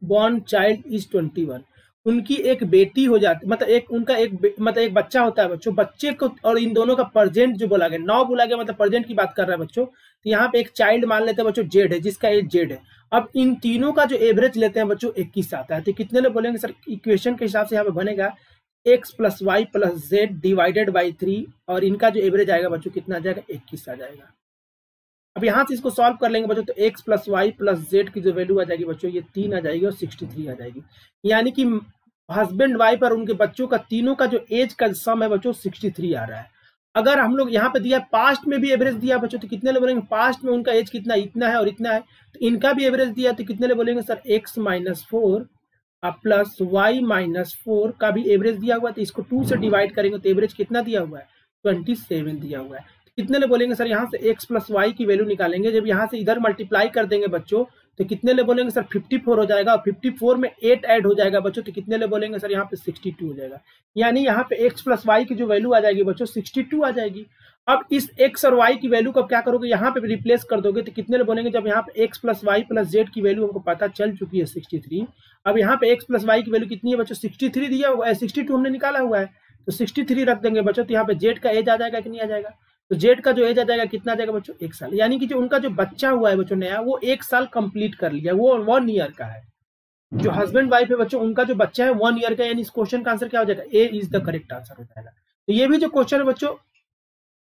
born child is 21। उनकी एक बेटी हो जाती, मतलब एक बच्चा होता है बच्चों, बच्चे को, और इन दोनों का प्रेजेंट जो बोला गया, नौ बोला गया, मतलब प्रेजेंट की बात कर रहा है बच्चों। तो यहाँ पे एक चाइल्ड मान लेते हैं बच्चों जेड है, जिसका एज जेड है। अब इन तीनों का जो एवरेज लेते हैं बच्चों 21 आता है। तो कितने लोग बोलेंगे सर इक्वेशन के हिसाब से यहाँ पे बनेगा x + y + z divided by 3, और इनका जो एवरेज आएगा बच्चों कितना आ जाएगा? 21 आ जाएगा। अब यहाँ से इसको सॉल्व कर लेंगे बच्चों तो x + y + z की जो वैल्यू आ जाएगी बच्चों ये 3 आ जाएगी और 63 आ जाएगी। यानी कि हस्बैंड वाइफ और उनके बच्चों का तीनों का जो एज का सम है बच्चों 63 आ रहा है। अगर हम लोग यहाँ पे दिया पास्ट में भी एवरेज दिया बच्चों तो कितने लोग बोलेंगे पास्ट में उनका एज कितना, इतना है और इतना है, तो इनका भी एवरेज दिया तो कितने लोग बोलेंगे सर x - 4 + y-4 का भी एवरेज दिया हुआ है, तो इसको 2 से डिवाइड करेंगे तो एवरेज कितना दिया हुआ है? 27 दिया हुआ है। कितने लोग बोलेंगे सर यहाँ से x + y की वैल्यू निकालेंगे, जब यहाँ से इधर मल्टीप्लाई कर देंगे बच्चों तो कितने लोग बोलेंगे सर 54 हो जाएगा, और 54 में 8 ऐड हो जाएगा बच्चों तो कितने लोग बोलेंगे सर यहाँ पे 62 हो जाएगा। यानी यहाँ पे x + y की जो वैल्यू आ जाएगी बच्चों 62 आ जाएगी। अब इस x और y की वैल्यू को क्या करोगे? यहाँ पे रिप्लेस कर दोगे तो कितने लोग बोलेंगे, जब यहाँ पे x + y + z की वैल्यू हमको पता चल चुकी है 63, अब यहाँ पे x + y की वैल्यू कितनी है बच्चों? 63 दिया हुआ है, 62 हमने निकाला हुआ है, तो 63 रख देंगे बच्चों, तो यहाँ पे z का एज आ जाएगा कि नहीं आ जाएगा? तो जेड का जो एज आ जाएगा कितना आ जाएगा बच्चों? 1 साल। यानी कि जो उनका जो बच्चा हुआ है बच्चों नया, वो 1 साल कंप्लीट कर लिया, वो 1 ईयर का है। जो हस्बैंड वाइफ है बच्चों उनका जो बच्चा है 1 ईयर का, यानी इस क्वेश्चन का आंसर क्या हो जाएगा? A is the correct answer हो जाएगा। तो ये भी जो क्वेश्चन है बच्चों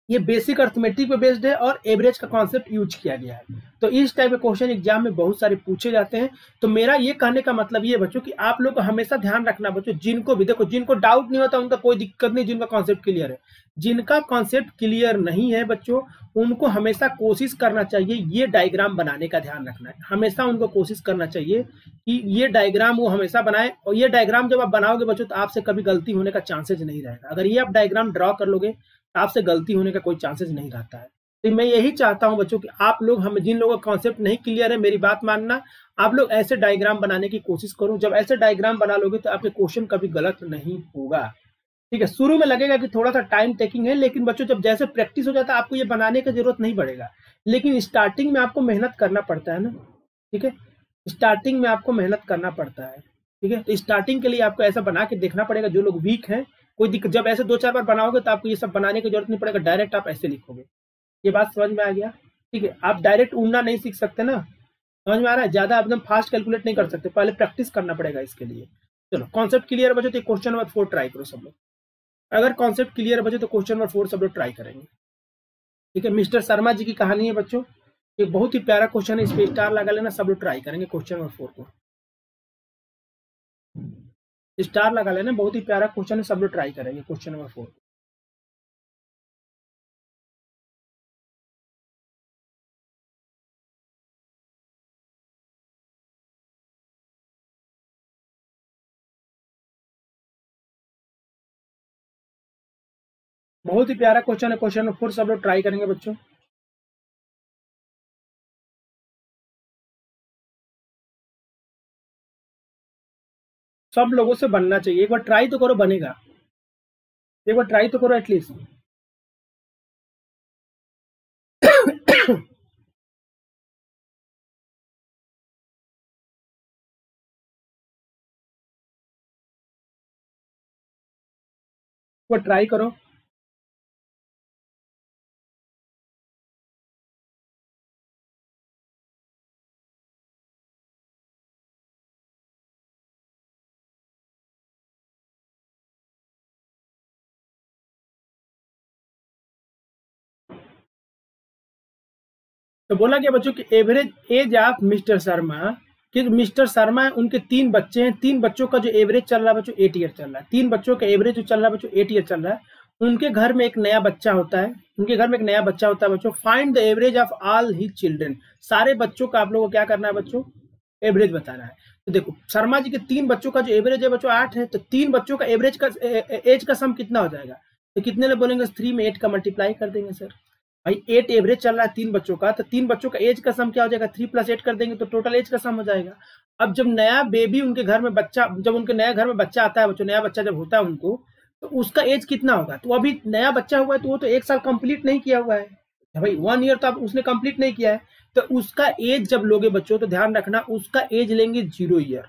ये बेसिक अर्थमेटिक पे बेस्ड है और एवरेज का कॉन्सेप्ट यूज किया गया है। तो इस टाइप के क्वेश्चन एग्जाम में बहुत सारे पूछे जाते हैं। तो मेरा ये कहने का मतलब ये बच्चों कि आप लोग को हमेशा ध्यान रखना बच्चों, जिनको भी देखो, जिनको डाउट नहीं होता उनका कोई दिक्कत नहीं, जिनका कॉन्सेप्ट क्लियर है। जिनका कॉन्सेप्ट क्लियर नहीं है बच्चों उनको हमेशा कोशिश करना चाहिए ये डायग्राम बनाने का ध्यान रखना है। हमेशा उनको कोशिश करना चाहिए कि ये डायग्राम वो हमेशा बनाए, और ये डायग्राम जब आप बनाओगे बच्चों तो आपसे कभी गलती होने का चांसेज नहीं रहेगा। अगर ये आप डायग्राम ड्रॉ कर लोगे आपसे गलती होने का कोई चांसेस नहीं रहता है। तो मैं यही चाहता हूं बच्चों कि आप लोग, हम जिन लोगों का कॉन्सेप्ट नहीं क्लियर है, मेरी बात मानना, आप लोग ऐसे डायग्राम बनाने की कोशिश करो। जब ऐसे डायग्राम बना लोगे तो आपके क्वेश्चन कभी गलत नहीं होगा। ठीक है, शुरू में लगेगा कि थोड़ा सा टाइम टेकिंग है, लेकिन बच्चों जब जैसे प्रैक्टिस हो जाता है आपको ये बनाने की जरूरत नहीं पड़ेगा। लेकिन स्टार्टिंग में आपको मेहनत करना पड़ता है ना। ठीक है, स्टार्टिंग में आपको मेहनत करना पड़ता है। ठीक है, तो स्टार्टिंग के लिए आपको ऐसा बना के देखना पड़ेगा। जो लोग वीक हैं, कोई दिक्कत, जब ऐसे 2-4 बार बनाओगे तो आपको ये सब बनाने की जरूरत नहीं पड़ेगा, डायरेक्ट आप ऐसे लिखोगे। ये बात समझ में आ गया? ठीक है, आप डायरेक्ट उड़ना नहीं सीख सकते ना, समझ में आ रहा है? ज्यादा एकदम फास्ट कैलकुलेट नहीं कर सकते, पहले प्रैक्टिस करना पड़ेगा इसके लिए। चलो, कॉन्सेप्ट क्लियर बचे तो क्वेश्चन नंबर 4 ट्राई करो सब लोग। अगर कॉन्सेप्ट क्लियर बचे तो क्वेश्चन नंबर 4 सब लोग ट्राई करेंगे। ठीक है, मिस्टर शर्मा जी की कहानी है बच्चों, एक बहुत ही प्यारा क्वेश्चन है, इस पे स्टार लगा लेना, सब लोग ट्राई करेंगे क्वेश्चन नंबर 4 को। स्टार लगा लेना, बहुत ही प्यारा क्वेश्चन है, सब लोग ट्राई करेंगे क्वेश्चन नंबर 4। बहुत ही प्यारा क्वेश्चन है, क्वेश्चन नंबर 4 सब लोग ट्राई करेंगे बच्चों। सब लोगों से बनना चाहिए, एक बार ट्राई तो करो, बनेगा। एक बार ट्राई तो करो एटलीस्ट। एक बार ट्राई करो। तो बोला गया बच्चों कि average age of mister Sharma, कि मिस्टर शर्मा उनके 3 बच्चे हैं, 3 बच्चों का जो एवरेज चल रहा है बच्चों 8 ईयर चल रहा है। 3 बच्चों का एवरेज जो चल रहा है बच्चों 8 ईयर चल रहा है। उनके घर में एक नया बच्चा होता है, उनके घर में एक नया बच्चा होता है बच्चों। Find the average of all his children, सारे बच्चों का आप लोगों को क्या करना है बच्चों, एवरेज बताना है। तो देखो, शर्मा जी के 3 बच्चों का जो एवरेज है बच्चों 8 है, तो 3 बच्चों का एवरेज का एज का सम कितना हो जाएगा? तो कितने लोग बोलेंगे 3 में 8 का मल्टीप्लाई कर देंगे सर। भाई 8 एवरेज चल रहा है 3 बच्चों का, तो 3 बच्चों का एज का सम क्या हो जाएगा? 3 + 8 कर देंगे तो टोटल एज का सम हो जाएगा। अब जब नया बेबी उनके घर में बच्चा, जब उनके नया घर में बच्चा आता है बच्चों, नया बच्चा जब होता है उनको, तो उसका एज कितना होगा? तो अभी नया बच्चा हुआ है तो वो तो 1 साल कंप्लीट नहीं किया हुआ है भाई, 1 ईयर तो अब उसने कंप्लीट नहीं किया है। तो उसका एज जब लोगे बच्चों तो ध्यान रखना, उसका एज लेंगे 0 ईयर।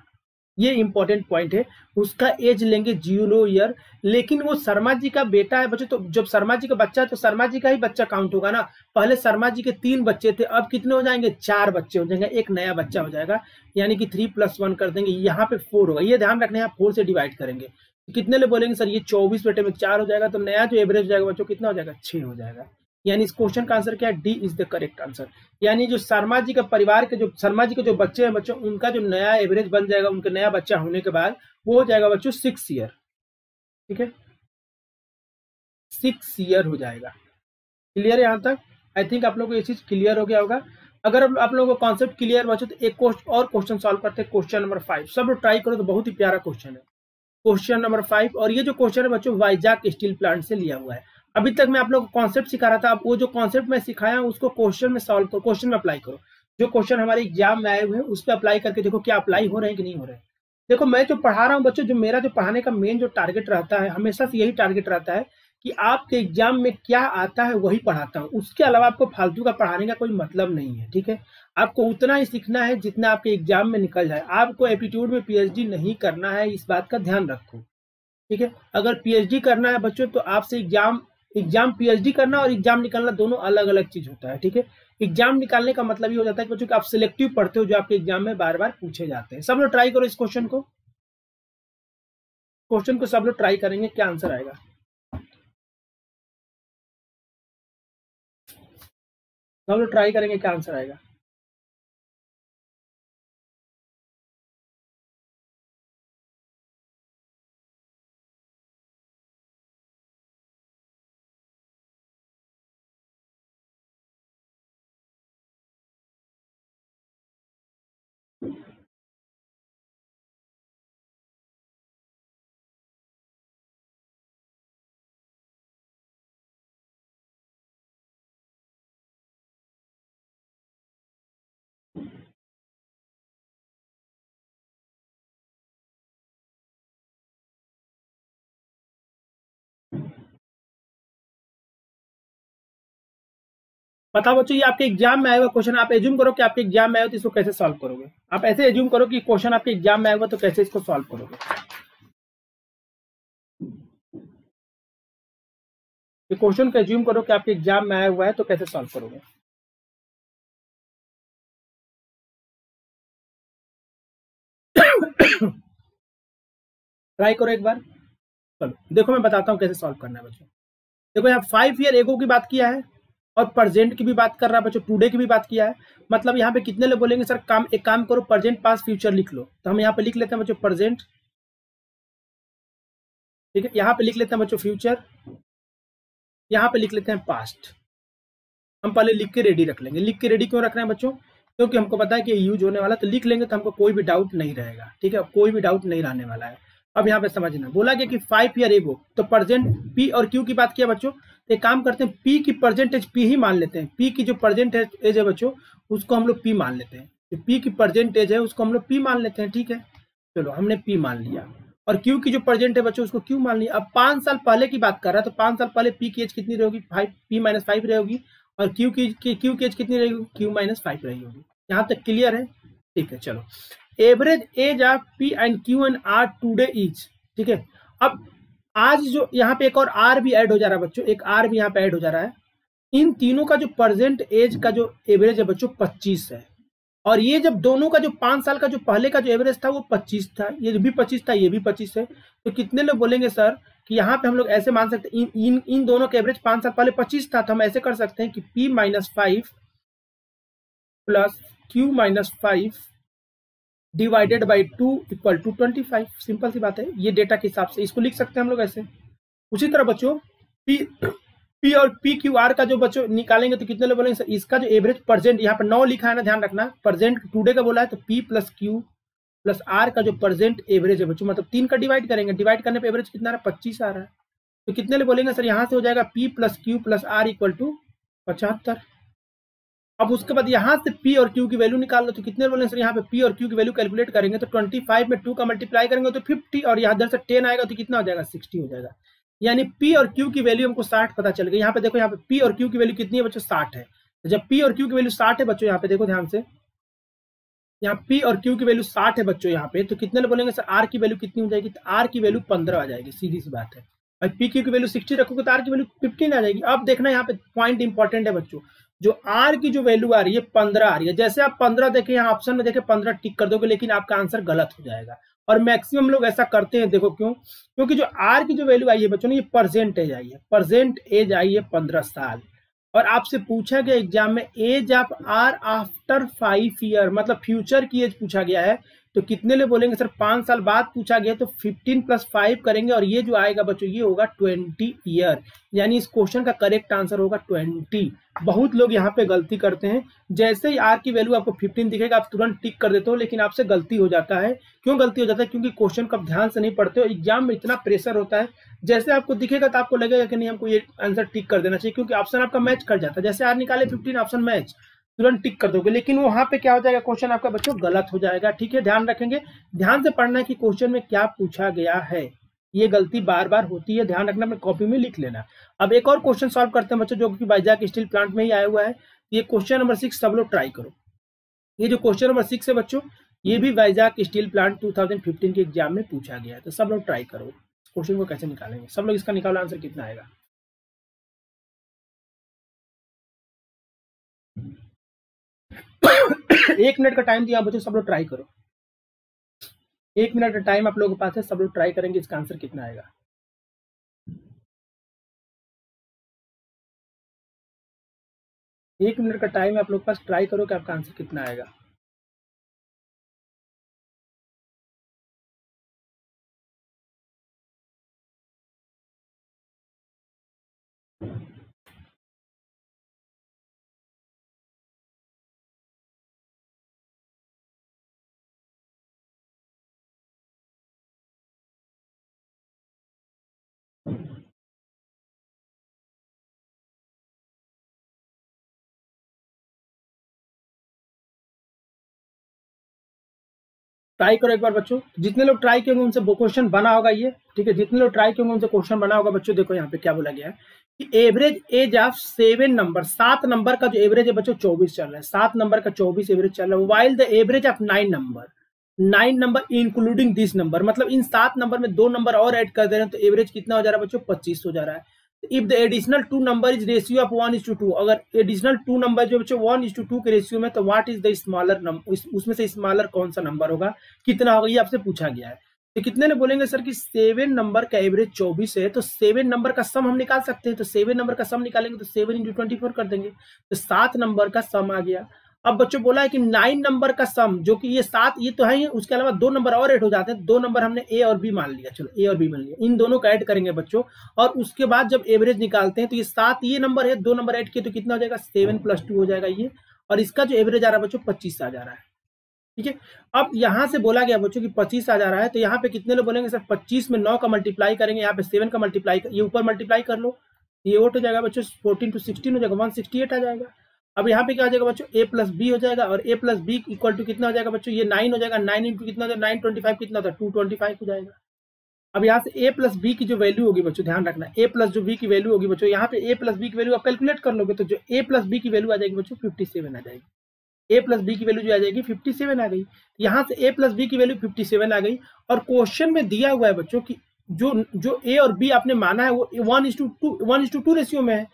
ये इंपॉर्टेंट पॉइंट है, उसका एज लेंगे 0 ईयर। लेकिन वो शर्मा जी का बेटा है बच्चों, तो जब शर्मा जी का बच्चा है तो शर्मा जी का ही बच्चा काउंट होगा ना। पहले शर्मा जी के 3 बच्चे थे, अब कितने हो जाएंगे? 4 बच्चे हो जाएंगे, एक नया बच्चा हो जाएगा। यानी कि 3 + 1 कर देंगे, यहाँ पे 4 होगा। ये ध्यान रखना है, 4 से डिवाइड करेंगे। कितने लोग बोलेंगे सर ये 24/4 हो जाएगा, तो नया जो एवरेज हो जाएगा बच्चों कितना हो जाएगा? 6 हो जाएगा। यानी इस क्वेश्चन का आंसर क्या है? D is the correct answer. यानी जो शर्मा जी का परिवार के, जो शर्मा जी के जो बच्चे हैं बच्चों, उनका जो नया एवरेज बन जाएगा उनके नया बच्चा होने के बाद, वो हो जाएगा बच्चों 6 ईयर। ठीक है, 6 ईयर हो जाएगा। क्लियर है यहाँ तक? आई थिंक आप लोगों को ये चीज क्लियर हो गया होगा। अगर आप लोगों को कॉन्सेप्ट क्लियर बचे तो एक और क्वेश्चन सॉल्व करते हैं, क्वेश्चन नंबर 5। सब लोग ट्राई करो, तो बहुत ही प्यारा क्वेश्चन है क्वेश्चन नंबर 5। और ये जो क्वेश्चन है बच्चों वाइजाक स्टील प्लांट से लिया हुआ है। अभी तक मैं आप लोगों को कॉन्सेप्ट सिखा रहा था, आप वो जो कॉन्सेप्ट मैं सिखाया हूं उसको क्वेश्चन में सॉल्व करो, क्वेश्चन में अप्लाई करो। जो क्वेश्चन हमारे एग्जाम में आए हुए हैं उस पर अप्लाई करके देखो क्या अप्लाई हो रहे हैं कि नहीं हो रहे हैं। देखो, मैं जो पढ़ा रहा हूँ बच्चों, जो मेरा जो पढ़ाने का मेन जो टारगेट रहता है, हमेशा से यही टारगेट रहता है कि आपके एग्जाम में क्या आता है वही पढ़ाता हूँ। उसके अलावा आपको फालतू का पढ़ाने का कोई मतलब नहीं है। ठीक है, आपको उतना ही सीखना है जितना आपके एग्जाम में निकल जाए। आपको एप्टीट्यूड में पीएचडी नहीं करना है, इस बात का ध्यान रखो। ठीक है, अगर पीएचडी करना है बच्चों तो आपसे एग्जाम एग्जाम पीएचडी करना और एग्जाम निकालना दोनों अलग अलग चीज होता है। ठीक है, एग्जाम निकालने का मतलब ये हो जाता है कि बच्चों कि आप सिलेक्टिव पढ़ते हो, जो आपके एग्जाम में बार बार पूछे जाते हैं। सब लोग ट्राई करो इस क्वेश्चन को सब लोग ट्राई करेंगे, क्या आंसर आएगा? सब लोग ट्राई करेंगे, क्या आंसर आएगा? बताओ बच्चों, ये आपके एग्जाम में आएगा क्वेश्चन, आप एज्यूम करो कि आपके एग्जाम में आएगा तो इसको कैसे सॉल्व करोगे। आप ऐसे एज्यूम करो कि क्वेश्चन आपके एग्जाम में आएगा तो कैसे इसको सॉल्व करोगे। ये क्वेश्चन को एज्यूम करो कि आपके एग्जाम में आया हुआ है तो कैसे सॉल्व करोगे। ट्राई करो एक बार। चलो देखो मैं बताता हूँ कैसे सॉल्व करना है बच्चों। देखो यहाँ 5 ईयर एगो की बात किया है और प्रेजेंट की भी बात कर रहा है बच्चों, टुडे की भी बात किया है। मतलब यहाँ पे कितने लोग बोलेंगे सर काम, एक काम करो प्रेजेंट पास फ्यूचर लिख लो, तो हम यहाँ पे लिख लेते हैं बच्चों प्रेजेंट। ठीक है, यहाँ पे लिख लेते हैं बच्चों फ्यूचर, यहाँ पे लिख लेते हैं पास्ट। हम पहले लिख के रेडी रख लेंगे। लिख के रेडी क्यों रख रहे हैं बच्चों, क्योंकि हमको पता है कि यूज होने वाला, तो लिख लेंगे तो हमको कोई भी डाउट नहीं रहेगा। ठीक है, कोई भी डाउट नहीं रहने वाला है। अब यहाँ पे समझना, बोला गया कि 5 ईयर एगो, तो प्रेजेंट पी और क्यू की बात किया बच्चों, तो एक काम करते हैं पी की परसेंटेज पी ही मान लेते हैं। पी की जो परसेंटेज है बच्चों उसको हम लोग पी मान लेते हैं। तो पी की परसेंटेज है उसको हम लोग पी मान लेते हैं। ठीक है, चलो हमने पी मान लिया। और क्यू की जो परसेंट है बच्चों उसको क्यू मान लिया। अब 5 साल पहले की बात कर रहा है तो 5 साल पहले पी की एज कितनी रहेगी, 5, P-5 रहेगी। और क्यू की एज कितनी रहेगी, Q-5 रहेगी होगी। यहाँ तक क्लियर है। ठीक है, चलो average age of P and Q and R today is. ठीक है, अब आज जो यहाँ पे एक और आर भी ऐड हो जा रहा है बच्चों, एक आर भी यहाँ पे ऐड हो जा रहा है। इन तीनों का जो प्रेजेंट एज का जो एवरेज है बच्चों 25 है। और ये जब दोनों का जो 5 साल का जो पहले का जो एवरेज था वो 25 था, ये भी 25 था, ये भी 25 है। तो कितने लोग बोलेंगे सर कि यहाँ पे हम लोग ऐसे मान सकते हैं इन दोनों का एवरेज 5 साल पहले 25 था, तो हम ऐसे कर सकते हैं कि P-5 plus Q-5 divided by 2 equal to 25। Simple सी बात है, ये डेटा के हिसाब से इसको लिख सकते हैं हम लोग ऐसे। उसी तरह बच्चों पी पी और पी क्यू आर का जो बच्चों निकालेंगे तो कितने लोग बोलेंगे सर इसका जो एवरेज प्रेजेंट, यहाँ पर 9 लिखा है ना, ध्यान रखना, प्रेजेंट टुडे का बोला है, तो P plus Q plus R का जो प्रेजेंट एवरेज है बच्चों, मतलब 3 का डिवाइड करेंगे, डिवाइड करने पे एवरेज कितना आ रहा है, 25 आ रहा है। तो कितने लोग बोलेंगे सर यहाँ से हो जाएगा P plus Q plus R equal to 75। अब उसके बाद यहाँ से पी और क्यू की वैल्यू निकाल लो, तो कितने बोलेंगे सर यहाँ पे पी और क्यू की वैल्यू कैलकुलेट करेंगे तो 25 में 2 का मल्टीप्लाई करेंगे तो 50, और यहाँ इधर से 10 आएगा तो कितना हो जाएगा, 60 हो जाएगा। यानी पी और क्यू की वैल्यू हमको 60 पता चल गई। यहाँ पे देखो, यहाँ पे पी और क्यू की वैल्यू कितनी है बच्चों, 60 है। तो जब पी और क्यू की वैल्यू 60 है बच्चों, यहाँ पे देखो ध्यान से, यहाँ पी और क्यू की वैल्यू 60 है बच्चों यहाँ पे, तो कितने लोग बोलेंगे सर आर की वैल्यू कितनी हो जाएगी, तो आर की वैल्यू 15 आ जाएगी, सीधी सी बात है। और पी क्यू की वैल्यू 60 रखोगे तो आर की वैल्यू 15 आ जाएगी। अब देखना यहाँ पे पॉइंट इंपॉर्टेंट है बच्चों, जो आर की जो वैल्यू आ रही है 15 आ रही है। जैसे आप 15 देखे यहाँ ऑप्शन में देखे 15 टिक कर दोगे, लेकिन आपका आंसर गलत हो जाएगा। और मैक्सिमम लोग ऐसा करते हैं, देखो क्यों, क्योंकि जो आर की जो वैल्यू आई है बच्चों ने, ये परसेंट एज आई है, परसेंट एज आई है 15 साल। और आपसे पूछा गया एग्जाम में age of R after 5 year, मतलब फ्यूचर की एज पूछा गया है। तो कितने लोग बोलेंगे सर 5 साल बाद पूछा गया, तो 15 प्लस 5 करेंगे और ये जो आएगा बच्चों ये होगा 20 ईयर। यानी इस क्वेश्चन का करेक्ट आंसर होगा 20। बहुत लोग यहाँ पे गलती करते हैं, जैसे ही आर की वैल्यू आपको 15 दिखेगा आप तुरंत टिक कर देते हो, लेकिन आपसे गलती हो जाता है। क्यों गलती हो जाता है, क्योंकि क्वेश्चन का ध्यान से नहीं पढ़ते हो। एग्जाम में इतना प्रेशर होता है, जैसे आपको दिखेगा तो आपको लगेगा कि नहीं हमको ये आंसर टिक कर देना चाहिए, क्योंकि ऑप्शन आपका मैच कर जाता है। जैसे आर निकाले 15 ऑप्शन मैच, तुरंत टिक कर दोगे, लेकिन वहां पे क्या हो जाएगा, क्वेश्चन आपका बच्चों गलत हो जाएगा। ठीक है, ध्यान रखेंगे, ध्यान से पढ़ना है कि क्वेश्चन में क्या पूछा गया है। ये गलती बार बार होती है, ध्यान रखना, अपने कॉपी में लिख लेना। अब एक और क्वेश्चन सॉल्व करते हैं बच्चों, जो कि वाइजाग स्टील प्लांट में ही आया हुआ है। ये क्वेश्चन नंबर 6 सब लोग ट्राई करो। ये जो क्वेश्चन नंबर 6 है बच्चों, ये भी वाइजाग स्टील प्लांट 2015 के एग्जाम में पूछा गया है, तो सब लोग ट्राई करो। क्वेश्चन को कैसे निकालेंगे, सब लोग इसका निकालो, आंसर कितना आएगा। 1 मिनट का टाइम दिया बच्चों, सब लोग ट्राई करो। 1 मिनट का टाइम आप लोगों के पास है, सब लोग ट्राई करेंगे, इसका आंसर कितना आएगा। 1 मिनट का टाइम है आप लोग के पास, ट्राई करो कि आपका आंसर कितना आएगा। ट्राई करो एक बार बच्चों, जितने लोग ट्राई किए उनसे क्वेश्चन बना होगा ये, ठीक है, जितने लोग ट्राई किए उनसे क्वेश्चन बना होगा बच्चों। देखो यहाँ पे क्या बोला गया है कि average age of 7 number, 7 number का जो एवरेज है बच्चों 24 चल रहा है, 7 नंबर का 24 एवरेज चल रहा है, while the average of 9 number, 9 number including this number, मतलब इन 7 नंबर में 2 नंबर और ऐड कर दे रहे हैं तो एवरेज कितना हो जा रहा है बच्चों 25 हो जा रहा है। If the additional 2 number is ratio of 1:2, अगर एडिशनल 2 नंबर जो बच्चों 1:2 के रेशियो में, तो what is the smaller number, उसमें से स्मॉलर कौन सा नंबर होगा, कितना होगा, ये आपसे पूछा गया है। तो कितने ने बोलेंगे सर कि 7 नंबर का एवरेज 24 है, तो 7 नंबर का सम हम निकाल सकते हैं, तो 7 नंबर का सम निकालेंगे तो 7 × 24 कर देंगे, तो 7 नंबर का सम आ गया। अब बच्चों बोला है कि 9 नंबर का सम, जो कि ये 7 ये तो है ही, उसके अलावा 2 नंबर और ऐड हो जाते हैं, 2 नंबर हमने ए और बी मान लिया, चलो ए और बी मान लिया, इन दोनों का ऐड करेंगे बच्चों, और उसके बाद जब एवरेज निकालते हैं तो ये 7 ये नंबर है, 2 नंबर ऐड किए तो कितना हो जाएगा 7 + 2 हो जाएगा ये, और इसका जो एवरेज आ रहा है बच्चों 25 आ जा रहा है, ठीक है। अब यहां से बोला गया बच्चों कि 25 आ जा रहा है, तो यहाँ पे कितने लोग बोलेंगे सर 25 में 9 का मल्टीप्लाई करेंगे, यहाँ पे 7 का मल्टीप्लाई, ये ऊपर मल्टीप्लाई कर लो, ये वोट हो जाएगा बच्चों 14 × 16 हो जाएगा, 168 आ जाएगा। अब यहाँ पे क्या हो जाएगा बच्चों a + b हो जाएगा, और a + b = कितना हो जाएगा बच्चों, ये 9 हो जाएगा, 9 × कितना हो जाएगा 925 कितना होता है 225 हो जाएगा। अब यहाँ से a + b की जो वैल्यू होगी बच्चों, ध्यान रखना, a + जो b की वैल्यू होगी बच्चों, यहाँ पे a + b की वैल्यू आप कैलकुलेट कर लोगे, तो जो a + b की वैल्यू आ जाएगी बच्चों 57 आ जाएगी, a + b की वैल्यू जो आ जाएगी 57 आ गई, यहाँ से a + b की वैल्यू 57 आ गई, और क्वेश्चन में दिया हुआ है बच्चों कि जो a और b आपने माना है वो 1:2 रेशियो में है,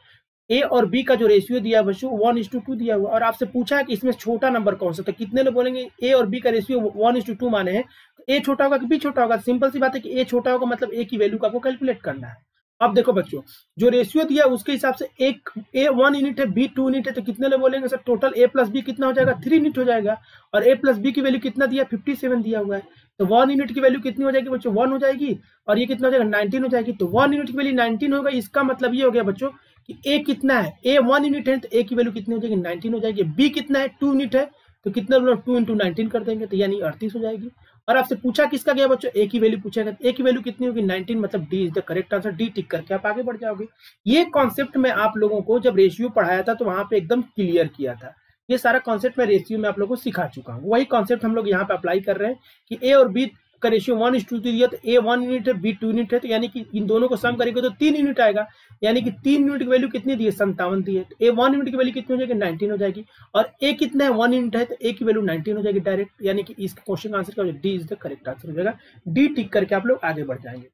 ए और बी का जो रेशियो दिया है बच्चों 1:2 दिया हुआ, और आपसे पूछा है कि इसमें छोटा नंबर कौन सा, तो कितने लोग बोलेंगे ए और बी का रेशियो 1:2 माने हैं, तो ए छोटा होगा कि बी छोटा होगा, सिंपल सी बात है कि ए छोटा होगा, मतलब ए की वैल्यू का आपको कैलकुलेट करना है। अब देखो बच्चों, जो रेशियो दिया है उसके हिसाब से एक ए 1 यूनिट है, बी 2 यूनिट है, तो कितने लोग बोलेंगे सर टोटल ए + बी कितना हो जाएगा 3 यूनिट हो जाएगा, और ए + बी की वैल्यू कितना दिया 57 दिया हुआ है, तो 1 यूनिट की वैल्यू कितनी हो जाएगी बच्चों 1 हो जाएगी, और ये कितना हो जाएगा 19 हो जाएगी, तो 1 यूनिट की वैल्यू 19 होगा, इसका मतलब ये हो गया बच्चों कि ए कितना है, ए 1 यूनिट है तो ए की वैल्यू कितनी हो जाएगी 19 हो जाएगी, बी कितना है 2 यूनिट है, तो कितना लोग 2 × 19 कर देंगे, तो यानी 38 हो जाएगी। और आपसे पूछा किसका गया बच्चों, ए की वैल्यू पूछेगा, ए की वैल्यू कितनी होगी 19, मतलब D is the correct answer, D tick करके आप आगे बढ़ जाओगे। ये कॉन्सेप्ट में आप लोगों को जब रेशियो पढ़ाया था तो वहां पे एकदम क्लियर किया था, ये सारा कॉन्सेप्ट मैं रेशियो में आप लोगों को सिखा चुका हूँ, वही कॉन्सेप्ट हम लोग यहाँ पे अप्लाई कर रहे हैं कि ए और बी का रेशियो 1:2 दिया, तो ए 1 यूनिट है, बी 2 यूनिट है, तो यानी कि इन दोनों को सम करेंगे तो 3 यूनिट आएगा, यानी कि 3 यूनिट की वैल्यू कितनी दी है 57 दी है, तो ए 1 यूनिट की वैल्यू कितनी हो जाएगी 19 हो जाएगी, और ए कितना है 1 यूनिट है, तो ए की वैल्यू 19 हो जाएगी डायरेक्ट, यानी कि इस क्वेश्चन का आंसर क्या हो जाएगा, D is the correct answer हो जाएगा, डी टिक करके आप लोग आगे बढ़ जाएंगे।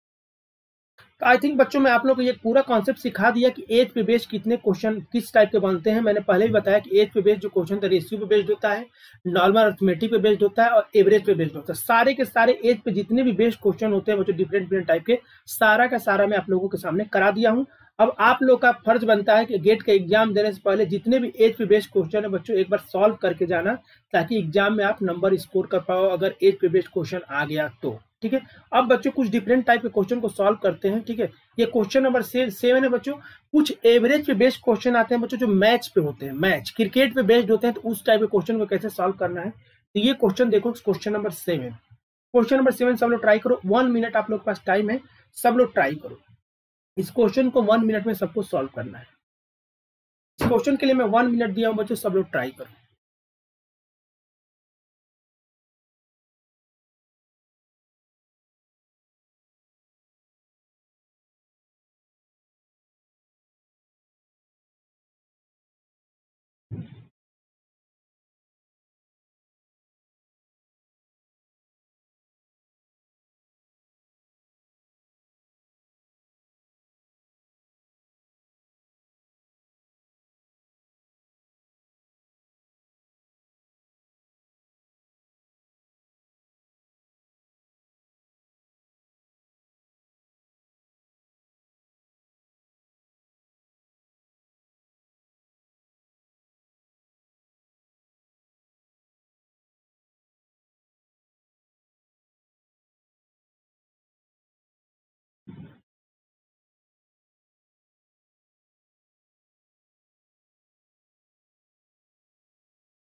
तो आई थिंक बच्चों मैं आप लोगों को ये पूरा कॉन्सेप्ट सिखा दिया कि एज पे बेस्ड कितने क्वेश्चन किस टाइप के बनते हैं। मैंने पहले भी बताया कि एज पे बेस्ड जो क्वेश्चन रेशियो पे बेस्ड होता है, नॉर्मल अरिथमेटिक पे बेस्ड होता है, और एवरेज पे बेस्ड होता है। सारे के सारे एज पे जितने भी बेस्ड क्वेश्चन होते हैं बच्चों डिफरेंट डिफरेंट टाइप के, सारा का सारा मैं आप लोगों के सामने करा दिया हूँ। अब आप लोग का फर्ज बनता है कि गेट का एग्जाम देने से पहले जितने भी एज पे बेस्ड क्वेश्चन है बच्चों एक बार सॉल्व करके जाना, ताकि एग्जाम में आप नंबर स्कोर कर पाओ अगर एज पे बेस्ड क्वेश्चन आ गया तो, ठीक है। अब बच्चों कुछ डिफरेंट टाइप के क्वेश्चन को सॉल्व करते हैं, ठीक है। ये क्वेश्चन नंबर 7 है बच्चों। कुछ एवरेज पे बेस्ड क्वेश्चन आते हैं बच्चों जो मैच पे होते हैं, मैच क्रिकेट पे बेस्ड होते हैं, तो उस टाइप के क्वेश्चन को कैसे सॉल्व करना है, तो ये क्वेश्चन देखो, क्वेश्चन नंबर 7। क्वेश्चन नंबर 7 सब लोग ट्राई करो, 1 मिनट आप लोग के पास टाइम है, सब लोग ट्राई करो। इस क्वेश्चन को 1 मिनट में सबको सॉल्व करना है। इस क्वेश्चन के लिए मैं 1 मिनट दिया हूं बच्चों, सब लोग ट्राई करो।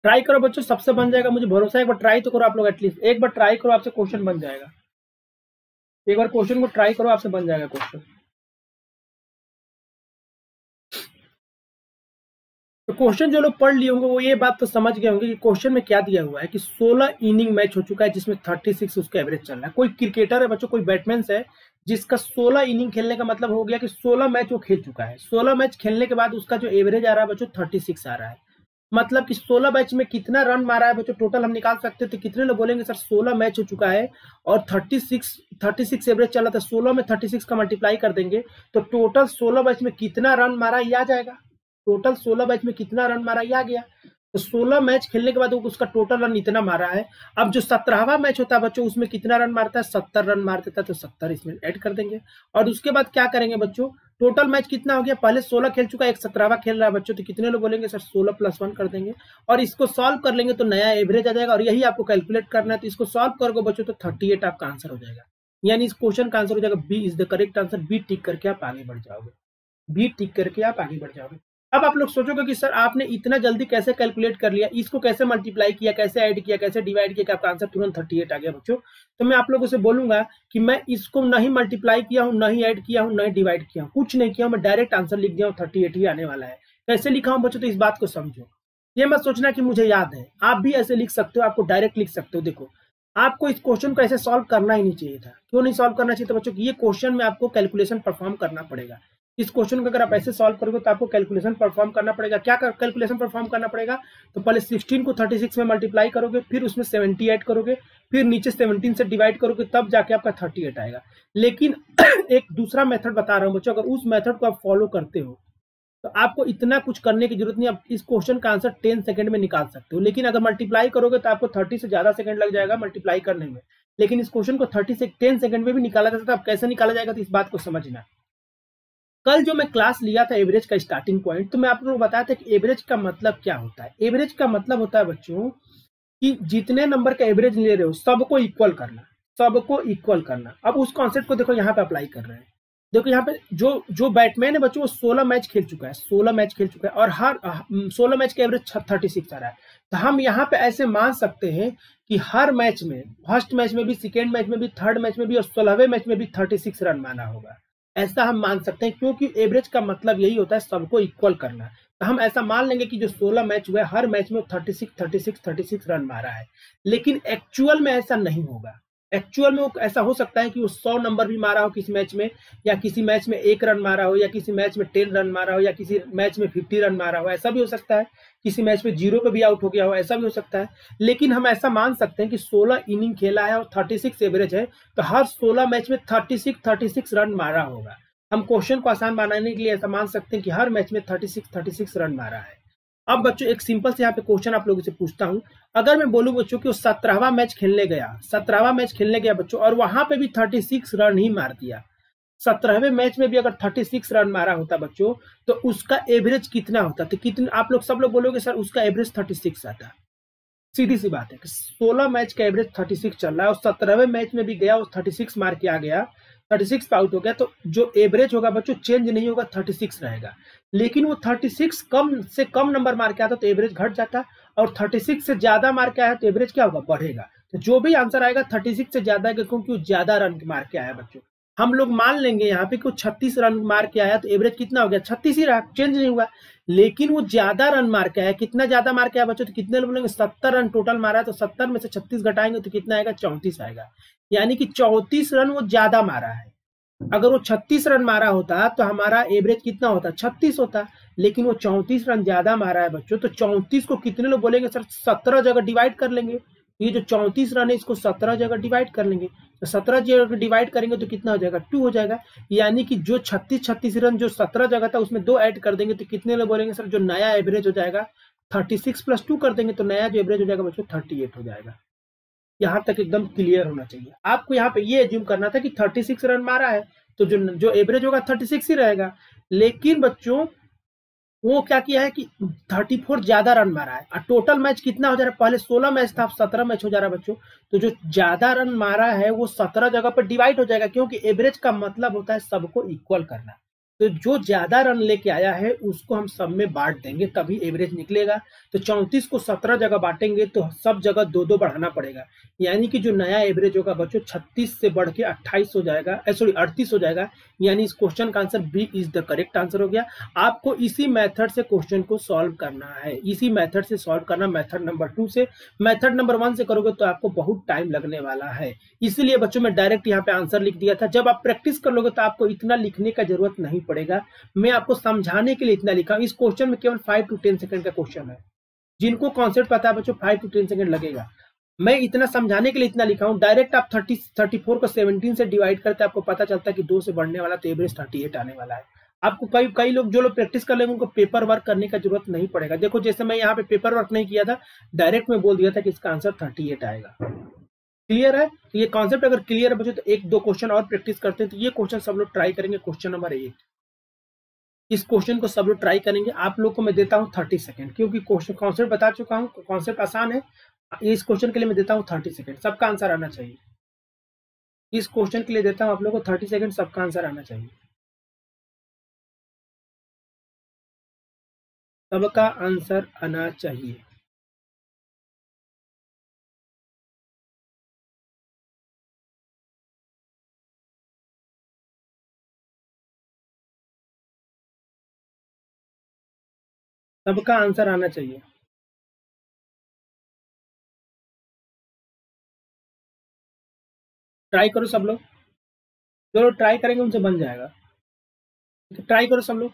ट्राई करो बच्चों, सबसे बन जाएगा, मुझे भरोसा है। एक बार ट्राई तो करो आप लोग, एटलीस्ट एक बार ट्राई करो, आपसे क्वेश्चन बन जाएगा। एक बार क्वेश्चन को ट्राई करो, आपसे बन जाएगा क्वेश्चन। तो क्वेश्चन जो लोग पढ़ लिए होंगे वो ये बात तो समझ गए होंगे कि क्वेश्चन में क्या दिया हुआ है कि 16 इनिंग मैच हो चुका है जिसमें 36 उसका एवरेज चल रहा है। कोई क्रिकेटर है बच्चों, कोई बैट्समैन है जिसका 16 इनिंग खेलने का मतलब हो गया कि 16 मैच वो खेल चुका है। 16 मैच खेलने के बाद उसका जो एवरेज आ रहा है बच्चों 36 आ रहा है। मतलब कि 16 मैच में कितना रन मारा है बच्चों टोटल हम निकाल सकते हैं। तो कितने लोग बोलेंगे सर 16 मैच हो चुका है और 36 एवरेज चला था, 16 में 36 का मल्टीप्लाई कर देंगे तो टोटल 16 मैच में कितना रन मारा ये आ जाएगा। टोटल 16 मैच में कितना रन मारा ये आ गया। तो 16 मैच खेलने के बाद उसका टोटल रन इतना मारा है। अब जो 17वां मैच होता है बच्चों उसमें कितना रन मारता है, 70 रन मार देता है, तो 70 इसमें ऐड कर देंगे। और उसके बाद क्या करेंगे बच्चों, टोटल मैच कितना हो गया, पहले 16 खेल चुका है, एक 17वां खेल रहा है बच्चों, तो कितने लोग बोलेंगे सर 16 + 1 कर देंगे और इसको सॉल्व कर लेंगे तो नया एवरेज आ जाएगा। और यही आपको कैलकुलेट करना है, तो इसको सॉल्व करोगे बच्चों तो 38 आपका आंसर हो जाएगा। यानी इस क्वेश्चन का आंसर हो जाएगा B is the correct answer. B tick करके आप आगे बढ़ जाओगे, बी टिक करके आप आगे बढ़ जाओगे। अब आप लोग सोचोगे कि सर आपने इतना जल्दी कैसे कैलकुलेट कर लिया, इसको कैसे मल्टीप्लाई किया, कैसे ऐड किया, कैसे डिवाइड किया कि आपका आंसर तुरंत 38 आ गया बच्चों। तो मैं आप लोगों से बोलूंगा कि मैं इसको नहीं मल्टीप्लाई किया हूं, नहीं ऐड किया हूं, नहीं डिवाइड किया हूं, कुछ नहीं किया हूं, मैं डायरेक्ट आंसर लिख दिया हूं, 38 ही आने वाला है। कैसे लिखा हूं बच्चों, तो इस बात को समझो। ये मत सोचना कि मुझे याद है, आप भी ऐसे लिख सकते हो, आपको डायरेक्ट लिख सकते हो। देखो आपको इस क्वेश्चन को ऐसे सॉल्व करना ही नहीं चाहिए था। क्यों नहीं सॉल्व करना चाहिए था बच्चों, ये क्वेश्चन में आपको कैलकुलेशन परफॉर्म करना पड़ेगा। इस क्वेश्चन को अगर आप ऐसे सॉल्व करोगे तो आपको कैलकुलेशन परफॉर्म करना पड़ेगा। क्या कैलकुलेशन परफॉर्म करना पड़ेगा, तो पहले 16 को 36 में मल्टीप्लाई करोगे, फिर उसमें 70 ऐड करोगे, फिर नीचे 17 से डिवाइड करोगे, तब जाके आपका 38 आएगा। लेकिन एक दूसरा मेथड बता रहा हूं बच्चों, अगर उस मेथड को आप फॉलो करते हो तो आपको इतना कुछ करने की जरूरत नहीं। आप इस क्वेश्चन का आंसर 10 सेकंड में निकाल सकते हो। लेकिन अगर मल्टीप्लाई करोगे तो आपको 30 से ज्यादा सेकंड लग जाएगा मल्टीप्लाई करने में। लेकिन इस क्वेश्चन को 10 सेकंड में भी निकाला जा सकता है। अब कैसे निकाला जाएगा तो इस बात को समझना। कल जो मैं क्लास लिया था एवरेज का स्टार्टिंग पॉइंट, तो मैं आप लोगों को बताया था कि एवरेज का मतलब क्या होता है। एवरेज का मतलब होता है बच्चों कि जितने नंबर का एवरेज ले रहे हो सबको इक्वल करना, सबको इक्वल करना। अब उस कॉन्सेप्ट को देखो यहाँ पे अप्लाई कर रहे हैं। देखो यहाँ पे जो जो बैट्समैन है बच्चों वो 16 मैच खेल चुका है, 16 मैच खेल चुका है और हर 16 मैच का एवरेज 36 आ रहा है। तो हम यहाँ पे ऐसे मान सकते हैं कि हर मैच में, फर्स्ट मैच में भी, सेकेंड मैच में भी, थर्ड मैच में भी और 16वें मैच में भी 36 रन माना होगा। ऐसा हम मान सकते हैं क्योंकि एवरेज का मतलब यही होता है सबको इक्वल करना। तो हम ऐसा मान लेंगे कि जो 16 मैच हुए हर मैच में 36 रन मारा है। लेकिन एक्चुअल में ऐसा नहीं होगा। एक्चुअल में वो ऐसा हो सकता है कि वो 100 नंबर भी मारा हो किसी मैच में, या किसी मैच में 1 रन मारा हो, या किसी मैच में 10 रन मारा हो, या किसी मैच में 50 रन मारा हो, ऐसा भी हो सकता है। किसी मैच में 0 पे भी आउट हो गया हो, ऐसा भी हो सकता है। लेकिन हम ऐसा मान सकते हैं कि 16 इनिंग खेला है और 36 एवरेज है, तो हर 16 मैच में 36 रन मारा होगा। हम क्वेश्चन को आसान बनाने के लिए ऐसा मान सकते हैं कि हर मैच में 36 रन मारा है। अब बच्चों एक सिंपल से यहाँ पे क्वेश्चन आप लोगों से पूछता हूं। अगर मैं बोलूं बच्चों कि वो 17वां मैच खेलने गया, 17वां मैच खेलने गया बच्चों, और वहां पे भी 36 रन ही मार दिया, 17वें मैच में भी अगर 36 रन मारा होता बच्चों, तो उसका एवरेज कितना होता। तो कितने आप लोग सब लोग बोलोगे सर उसका एवरेज 36 आता। सीधी सी बात है कि 16 मैच का एवरेज 36 चल रहा है और 17वें मैच में भी गया और 36 मार के आ गया, 36 पे आउट हो गया, तो जो एवरेज होगा बच्चों चेंज नहीं होगा, 36 रहेगा। लेकिन वो 36 कम से कम नंबर मार के आता तो एवरेज घट जाता, और 36 से ज्यादा मार के आया तो एवरेज क्या होगा, बढ़ेगा। तो जो भी आंसर आएगा 36 से ज्यादा आएगा क्योंकि वो ज्यादा रन मार के आया बच्चों। हम लोग मान लेंगे यहाँ पे कि वो 36 रन मार के आया तो एवरेज कितना हो गया, 36 ही रहा, चेंज नहीं हुआ। लेकिन वो ज्यादा रन मार के आया, कितना ज्यादा मार के आया बच्चों, तो कितने लोग बोलेंगे 70 रन टोटल मारा है, तो 70 में से 36 घटाएंगे तो कितना आएगा, 34 आएगा। यानी कि 34 रन वो ज्यादा मारा है। अगर वो 36 रन मारा होता तो हमारा एवरेज कितना होता, 36 होता। लेकिन वो 34 रन ज्यादा मारा है बच्चों, तो 34 को कितने लोग बोलेंगे सर 17 जगह डिवाइड कर लेंगे। ये जो 34 रन है इसको 17 जगह डिवाइड कर लेंगे, तो 17 जगह डिवाइड करेंगे तो कितना हो जाएगा, 2 हो जाएगा। यानी कि जो 36 रन जो 17 जगह था उसमें 2 ऐड कर देंगे तो कितने लोग बोलेंगे सर जो नया एवरेज हो जाएगा 36 + 2 कर देंगे तो नया जो एवरेज हो जाएगा बच्चों 38 हो जाएगा। यहाँ तक एकदम क्लियर होना चाहिए आपको। यहाँ पे ये एज्यूम करना था कि 36 रन मारा है तो जो एवरेज होगा 36 ही रहेगा। लेकिन बच्चों वो क्या किया है कि 34 ज्यादा रन मारा है और टोटल मैच कितना हो जा रहा है, पहले 16 मैच था अब 17 मैच हो जा रहा है बच्चों। तो जो ज्यादा रन मारा है वो 17 जगह पर डिवाइड हो जाएगा, क्योंकि एवरेज का मतलब होता है सबको इक्वल करना। तो जो ज्यादा रन लेके आया है उसको हम सब में बांट देंगे, तभी एवरेज निकलेगा। तो 34 को 17 जगह बांटेंगे तो सब जगह 2-2 बढ़ाना पड़ेगा, यानी कि जो नया एवरेज होगा बच्चों 36 से बढ़ के 28 हो जाएगा, सॉरी 38 हो जाएगा। यानी इस क्वेश्चन का answer B is the correct answer हो गया। आपको इसी मेथड से क्वेश्चन को सॉल्व करना है, इसी मेथड से सॉल्व करना, मेथड नंबर 2 से। मेथड नंबर 1 से करोगे तो आपको बहुत टाइम लगने वाला है, इसीलिए बच्चों मैं डायरेक्ट यहाँ पे आंसर लिख दिया था। जब आप प्रैक्टिस कर लोगे तो आपको इतना लिखने का जरूरत नहीं पड़ेगा, मैं आपको समझाने के लिए इतना लिखा। इस क्वेश्चन में केवल 5 to 10 सेकंड का क्वेश्चन है, जिनको कॉन्सेप्ट पता है बच्चों 5 to 10 सेकंड लगेगा। मैं इतना समझाने के लिए इतना लिखा हूं। डायरेक्ट आप 34 को 17 से डिवाइड करते आपको पता चलता है कि 2 से बढ़ने वाला तो एवरेज 38 आने वाला है। आपको कई लोग जो लोग प्रैक्टिस कर लेंगे उनको पेपर वर्क करने का जरूरत नहीं पड़ेगा। देखो जैसे मैं यहाँ पे पेपर वर्क नहीं किया था, डायरेक्ट में बोल दिया था कि इसका आंसर 38 आएगा। क्लियर है? तो ये कॉन्सेप्ट अगर क्लियर है बच्चों तो 1-2 क्वेश्चन और प्रैक्टिस करते हैं। तो ये क्वेश्चन सब लोग ट्राई करेंगे, क्वेश्चन नंबर 1। इस क्वेश्चन को सब लोग ट्राई करेंगे। आप लोग को मैं देता हूँ 30 सेकंड, क्योंकि क्वेश्चन कॉन्सेप्ट बता चुका हूँ, कॉन्सेप्ट आसान है। इस क्वेश्चन के लिए मैं देता हूँ 30 सेकंड, सबका आंसर आना चाहिए। इस क्वेश्चन के लिए देता हूँ आप लोगों को 30 सेकंड, सबका आंसर आना चाहिए। सबका आंसर आना चाहिए। सबका आंसर आना चाहिए। ट्राई करो सब लोग, जो लोग ट्राई करेंगे उनसे बन जाएगा। ट्राई करो सब लोग।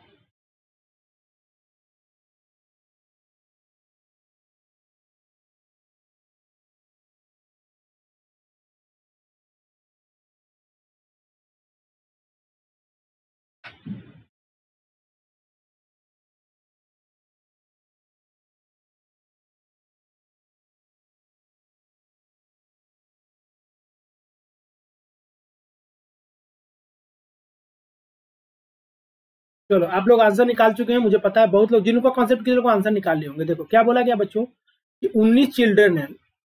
चलो आप लोग आंसर निकाल चुके हैं, मुझे पता है बहुत लोग जिनको कॉन्सेप्ट किसी लोग आंसर निकाल लिए होंगे। देखो क्या बोला गया बच्चों कि 19 चिल्ड्रन है,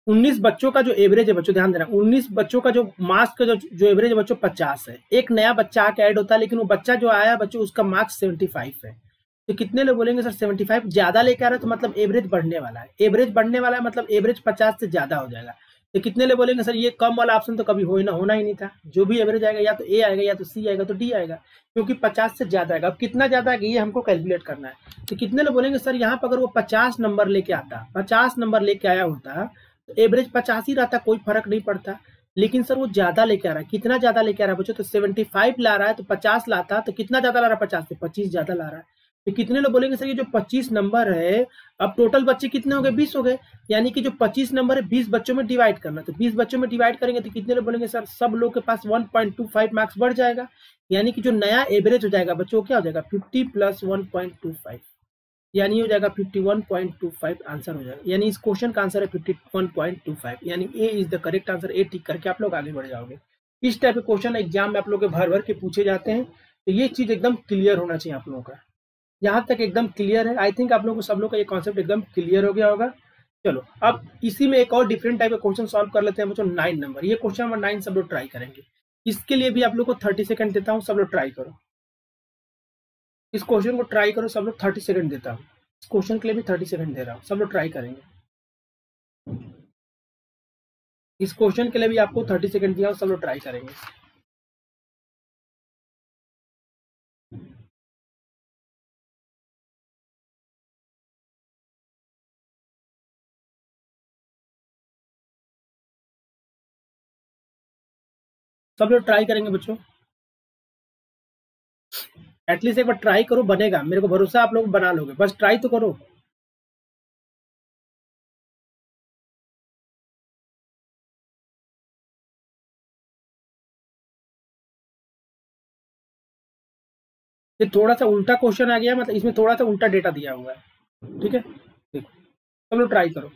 19 बच्चों का जो एवरेज है बच्चों ध्यान देना, 19 बच्चों का जो मार्क्स का जो एवरेज है बच्चों 50 है। एक नया बच्चा आके ऐड होता है, लेकिन वो बच्चा जो आया बच्चों उसका मार्क्स 75 है। तो कितने लोग बोलेंगे सर 75 ज्यादा लेके आ रहा है, तो मतलब एवरेज बढ़ने वाला है। एवरेज बढ़ने वाला है मतलब एवरेज 50 से ज्यादा हो जाएगा। तो कितने लोग बोलेंगे सर ये कम वाला ऑप्शन तो कभी होना ही नहीं था, जो भी एवरेज आएगा या तो ए आएगा या तो सी आएगा तो डी आएगा, क्योंकि 50 से ज्यादा आएगा। अब कितना ज्यादा आएगा ये हमको कैलकुलेट करना है। तो कितने लोग बोलेंगे सर यहाँ पर अगर वो 50 नंबर लेके आता, 50 नंबर लेके आया होता तो एवरेज 50 ही रहता, कोई फर्क नहीं पड़ता। लेकिन सर वो ज्यादा लेके आ रहा है, कितना ज्यादा लेके आ रहा है बच्चों, तो 75 ला रहा है, तो 50 लाता तो कितना ज्यादा ला रहा है, 50 से 25 ज्यादा ला रहा है। तो कितने लोग बोलेंगे सर ये जो 25 नंबर है, अब टोटल बच्चे कितने हो गए, 20 हो गए, यानी कि जो 25 नंबर है 20 बच्चों में डिवाइड करना। तो 20 बच्चों में डिवाइड करेंगे तो कितने लोग बोलेंगे सर सब लोग के पास 1.25 मार्क्स बढ़ जाएगा, यानी कि जो नया एवरेज हो जाएगा बच्चों क्या हो जाएगा 50 + 1.25, यानी हो जाएगा 51.25 आंसर हो जाएगा। यानी इस क्वेश्चन का आंसर है 51.25, यानी ए इज द करेक्ट आंसर। ए टिक करके आप लोग आगे बढ़ जाओगे। इस टाइप के क्वेश्चन एग्जाम में आप लोग के भर भर के पूछे जाते हैं, तो ये चीज एकदम क्लियर होना चाहिए आप लोगों का। यहाँ तक एकदम क्लियर है। आई थिंक आप लोगों को सब लोग का ये कॉन्सेप्ट एकदम क्लियर हो गया होगा। चलो अब इसी में एक और डिफरेंट टाइप का क्वेश्चन सॉल्व कर लेते हैं बच्चों। 9 नंबर, ये क्वेश्चन नंबर 9 सब लोग ट्राई करेंगे। इसके लिए भी आप लोग को 30 सेकंड देता हूँ, सब लोग ट्राई करो। इस क्वेश्चन को ट्राई करो सब लोग, 30 सेकंड देता हूँ। इस क्वेश्चन के लिए भी 30 सेकंड दे रहा हूँ, सब लोग ट्राई करेंगे। इस क्वेश्चन के लिए भी आपको 30 सेकंड दिया हूँ, सब लोग ट्राई करेंगे। सब लोग ट्राई करेंगे बच्चों, एटलीस्ट एक बार ट्राई करो, बनेगा, मेरे को भरोसा आप लोग बना लोगे, बस ट्राई तो करो। ये थोड़ा सा उल्टा क्वेश्चन आ गया, मतलब इसमें थोड़ा सा उल्टा डेटा दिया हुआ है, ठीक है। देखो सब लोग ट्राई करो।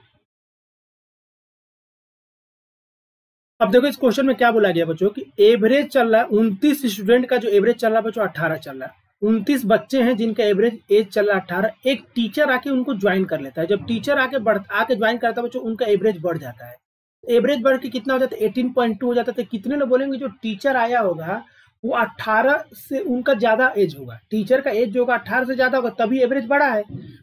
अब देखो इस क्वेश्चन में क्या बोला गया बच्चों कि एवरेज चल रहा है 29 स्टूडेंट का, जो एवरेज चल रहा है बच्चों 18 चल रहा है। 29 बच्चे हैं जिनका एवरेज एज चल रहा है 18। एक टीचर आके उनको ज्वाइन कर लेता है, जब टीचर आके ज्वाइन करता है बच्चों उनका एवरेज बढ़ जाता है। एवरेज बढ़ के कितना हो जाता है 18.2 हो जाता है। तो कितने लोग बोलेंगे जो टीचर आया होगा वो 18 से उनका ज्यादा एज होगा, टीचर का एज जो होगा 18 से ज्यादा होगा, तभी एवरेज बड़ा है।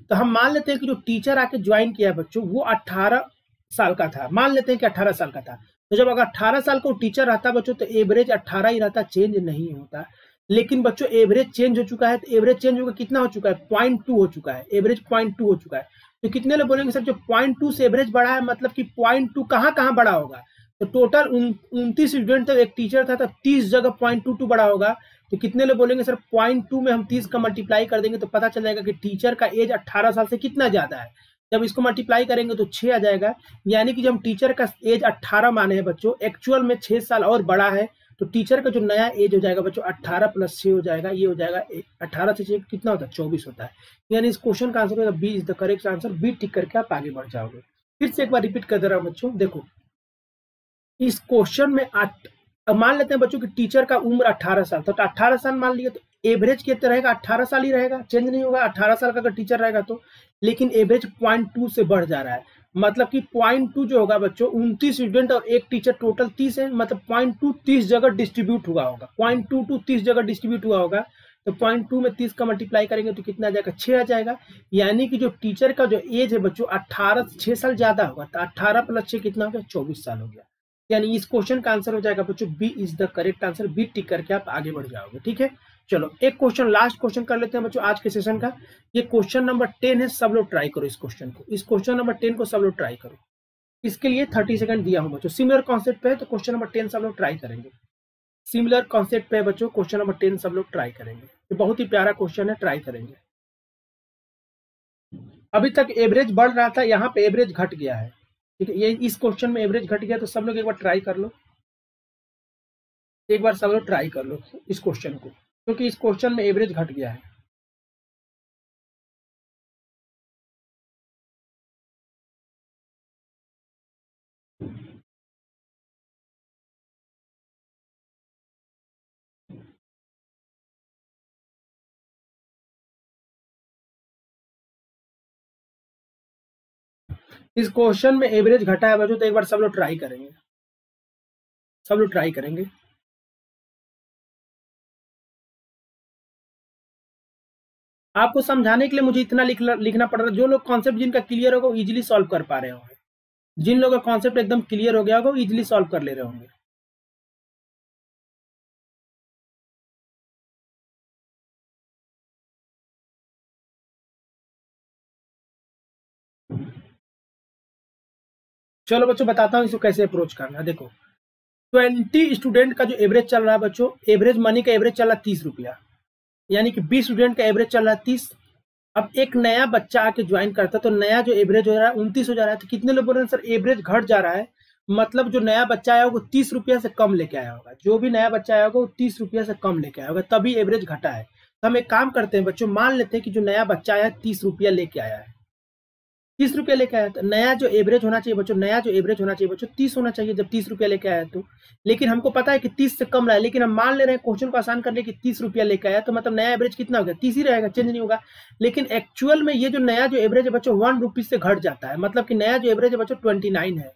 तो हम मान लेते हैं कि जो टीचर आके ज्वाइन किया है बच्चों वो 18 साल का था, मान लेते हैं कि 18 साल का था। तो जब अगर 18 साल का टीचर रहता बच्चों तो एवरेज 18 ही रहता, चेंज नहीं होता। लेकिन बच्चों एवरेज चेंज हो चुका है, तो एवरेज चेंज होगा कितना हो चुका है, 0.2 हो चुका है, एवरेज 0.2 हो चुका है। तो कितने लोग बोलेंगे सर जो 0.2 से एवरेज बढ़ा है, मतलब कि 0.2 कहाँ बड़ा होगा? तो टोटल 29 स्टूडेंट, तो एक टीचर था तो 30 जगह 0.22 बड़ा होगा। तो कितने लोग बोलेंगे सर 0.2 में हम 30 का मल्टीप्लाई कर देंगे तो पता चल जाएगा कि टीचर का एज 18 साल से कितना ज्यादा है। जब इसको मल्टीप्लाई करेंगे तो 6 आ जाएगा, यानी कि जब हम टीचर का एज 18 माने हैं बच्चों, एक्चुअल में 6 साल और बड़ा है, तो टीचर का जो नया एज हो जाएगा बच्चों 18 + 6 हो जाएगा, ये हो जाएगा 18 से 6 कितना होता है, 24 होता है। यानी इस क्वेश्चन का आंसर होगा B is the correct answer. B tick करके आप आगे बढ़ जाओगे। फिर से एक बार रिपीट कर दे रहा हूँ बच्चों, देखो इस क्वेश्चन में मान लेते हैं बच्चों की टीचर का उम्र 18 साल, तो 18 साल मान लिया, तो एवरेज कितना रहेगा, 18 साल ही रहेगा, चेंज नहीं होगा 18 साल का अगर टीचर रहेगा तो। लेकिन एवरेज 0.2 से बढ़ जा रहा है, मतलब कि 0.2 जो होगा बच्चों 29 स्टूडेंट और एक टीचर, टोटल 30 है, मतलब 0.2 30 जगह डिस्ट्रीब्यूट हुआ होगा, 0.2 टू 30 जगह डिस्ट्रीब्यूट हुआ होगा। तो 0.2 में 30 का मल्टीप्लाई करेंगे तो कितना आ जाएगा, 6 आ जाएगा। यानी कि जो टीचर का जो एज है बच्चों 18 से 6 साल ज्यादा होगा, तो 18 + 6 कितना हो गया, 24 साल हो गया। यानी इस क्वेश्चन का आंसर हो जाएगा बच्चों B is the correct answer. B tick करके आप आगे बढ़ जाओगे, ठीक है। चलो एक क्वेश्चन, लास्ट क्वेश्चन कर लेते हैं बच्चों आज के सेशन का। ये क्वेश्चन नंबर 10 है, सब लोग ट्राई करो इस क्वेश्चन को, इस क्वेश्चन नंबर 10 को सब लोग ट्राई करो। इसके लिए 30 सेकंड दिया हूं बच्चों, सिमिलर कॉन्सेप्ट पे है, तो क्वेश्चन नंबर 10 सब लोग ट्राई करेंगे। सिमिलर कॉन्सेप्ट पे है बच्चों, क्वेश्चन नंबर 10 सब लोग ट्राई करेंगे। ये बहुत ही प्यारा क्वेश्चन है, ट्राई करेंगे। अभी तक एवरेज बढ़ रहा था, यहाँ पे एवरेज घट गया है, ठीक है। ये इस क्वेश्चन में एवरेज घट गया, तो सब लोग एक बार ट्राई कर लो, एक बार सब लोग ट्राई कर लो इस क्वेश्चन को, क्योंकि इस क्वेश्चन में एवरेज घट गया है। इस क्वेश्चन में एवरेज घटा है बच्चों, तो एक बार सब लोग ट्राई करेंगे, सब लोग ट्राई करेंगे। आपको समझाने के लिए मुझे इतना लिखना पड़ रहा है, जो लोग कॉन्सेप्ट जिनका क्लियर होगा वो इजीली सॉल्व कर पा रहे होंगे, जिन लोगों का कॉन्सेप्ट एकदम क्लियर हो गया होगा वो इजीली सॉल्व कर ले रहे होंगे। चलो बच्चों बताता हूँ इसको कैसे अप्रोच करना है। देखो 20 स्टूडेंट का जो एवरेज चल रहा है बच्चों, एवरेज मनी का एवरेज चल रहा है 30 रुपया, यानी कि 20 स्टूडेंट का एवरेज चल रहा है 30। अब एक नया बच्चा आके ज्वाइन करता है, तो नया जो एवरेज हो रहा है 29 हो जा रहा है। तो कितने लोग बोल रहे हैं सर एवरेज घट जा रहा है, मतलब जो नया बच्चा आया होगा 30 रुपया से कम लेके आया होगा, जो भी नया बच्चा आया होगा वो 30 रुपया से कम लेके आया होगा, तभी एवरेज घटा है। तो हम एक काम करते हैं बच्चों, मान लेते हैं कि जो नया बच्चा आया 30 रुपया लेके आया है, 30 रुपया लेके आया, तो नया जो एवरेज होना चाहिए बच्चों, नया जो एवरेज होना चाहिए बच्चों 30 होना चाहिए जब 30 रुपया लेके आया तो। लेकिन हमको पता है कि 30 से कम रहा है, लेकिन हम मान ले रहे हैं क्वेश्चन को आसान करने की 30 रुपया लेके आया, तो मतलब नया एवरेज कितना हो गया, 30 ही रहेगा, चेंज नहीं होगा। लेकिन एक्चुअल में ये जो नया जो एवरेज है बच्चों 1 रुपीज से घट जाता है, मतलब कि नया जो एवरेज है बच्चों 29 है।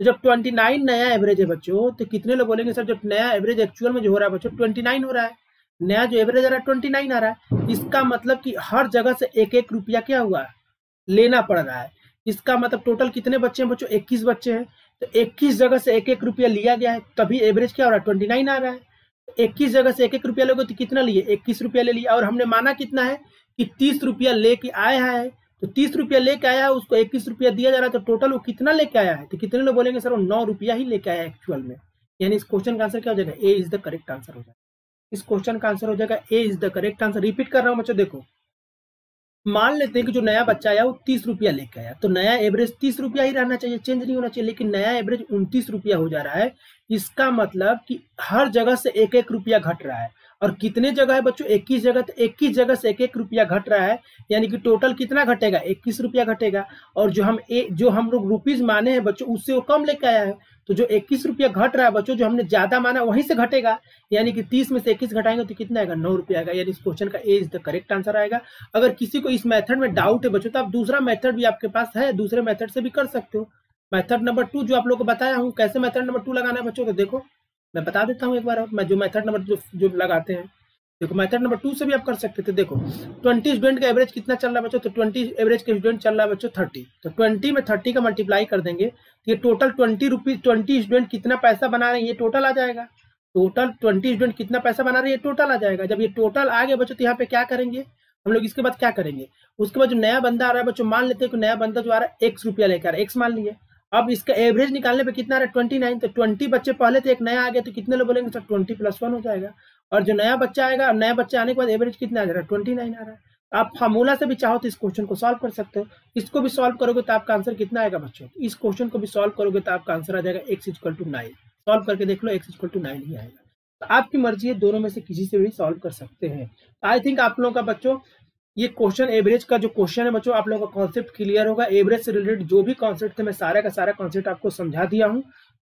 तो जब 29 नया एवरेज है बच्चों, तो कितने लोग बोलेंगे सर जब नया एवरेज एक्चुअल में जो हो रहा है बच्चों 29 हो रहा है, नया जो एवरेज आ रहा है 29 आ रहा है, इसका मतलब कि हर जगह से एक एक रुपया क्या हुआ, लेना पड़ रहा है। इसका मतलब टोटल कितने बच्चे हैं बच्चों, 21 बच्चे हैं, तो 21 जगह से एक एक रुपया लिया गया है, तभी एवरेज क्या हो रहा है 29 आ रहा है। 21 जगह से एक एक रुपया लोगे तो कितना लिए, 21 रुपया ले लिया, और हमने माना कितना है कि 30 रुपया लेके आया है, तो 30 रुपया लेके आया है, उसको 21 रुपया दिया जा रहा है, तो टोटल वो कितना लेके आया है, तो कितने लोग बोलेंगे सर वो 9 रुपया ही लेके आया एक्चुअल में। यानी इस क्वेश्चन का आंसर क्या हो जाएगा, A is the correct answer हो जाएगा। इस क्वेश्चन का आंसर हो जाएगा A is the correct answer. Repeat कर रहा हूं बच्चों, देखो मान लेते हैं कि जो नया बच्चा आया वो 30 रुपया लेके आया, तो नया एवरेज 30 रुपया ही रहना चाहिए, चेंज नहीं होना चाहिए, लेकिन नया एवरेज 29 रुपया हो जा रहा है। इसका मतलब कि हर जगह से एक एक रुपया घट रहा है, और कितने जगह है बच्चों 21 जगह, तो 21 जगह से एक एक रुपया घट रहा है, यानी कि टोटल कितना घटेगा 21 रुपया घटेगा। और जो हम लोग रुपीज माने हैं बच्चों उससे वो कम लेके आया है, तो जो 21 रुपया घट रहा है बच्चों, जो हमने ज्यादा माना वहीं से घटेगा, यानी कि 30 में से 21 घटाएंगे तो कितना आएगा 9 रुपया आएगा। यानी इस क्वेश्चन का ए इज द करेक्ट आंसर आएगा। अगर किसी को इस मेथड में डाउट है बच्चों, तो आप दूसरा मेथड भी आपके पास है, दूसरे मेथड से भी कर सकते हो। मेथड नंबर 2 जो आप लोग को बताया हूँ, कैसे मेथड नंबर 2 लगाना है बच्चों, तो देखो मैं बता देता हूँ एक बार और, मैं जो मेथड नंबर जो लगाते हैं। देखो मेथड नंबर 2 से भी आप कर सकते थे। देखो 20 स्टूडेंट का एवरेज कितना चल रहा है बच्चों, तो 20 एवरेज के स्टूडेंट चल रहा है बच्चों 30, तो 20 में 30 का मल्टीप्लाई कर देंगे तो ये टोटल 20 रुपीज 20 स्टूडेंट कितना पैसा बना रहे हैं ये टोटल आ जाएगा। टोटल 20 स्टूडेंट कितना पैसा बना रहे हैं ये टोटल आ जाएगा। जब ये टोटल आ गया बच्चों तो यहाँ पे क्या करेंगे हम लोग, इसके बाद क्या करेंगे, उसके बाद जो नया बंदा आ रहा है बच्चों, मान लेते हैं कि नया बंदा जो आ रहा है x रुपया लेकर आ रहा है, x मान लिए। अब इसका एवरेज निकालने पे कितना आ रहा है 29, तो 20 बच्चे पहले थे, एक नया आ गया तो कितने लोग बोलेंगे सर 20 + 1 हो जाएगा। और जो नया बच्चा आएगा, नया बच्चा आने के बाद एवरेज कितना आ जा रहा है 29 आ रहा है। आप फार्मूला से भी चाहो तो इस क्वेश्चन को सॉल्व कर सकते हो। इसको भी सॉल्व करोगे तो आपका आंसर कितना आएगा बच्चों, इस क्वेश्चन को भी सॉल्व करोगे तो आपका आंसर आ जाएगा x = 9। सॉल्व करके देख लो, x = 9 ही आएगा। तो आपकी मर्जी है, दोनों में से किसी से भी सॉल्व कर सकते हैं। आई थिंक आप लोगों का बच्चों ये क्वेश्चन एवरेज का जो क्वेश्चन है बच्चों, आप लोगों का कॉन्सेप्ट क्लियर होगा। एवरेज से रिलेटेड जो भी कॉन्सेप्ट थे मैं सारा का सारा कॉन्सेप्ट आपको समझा दिया हूं।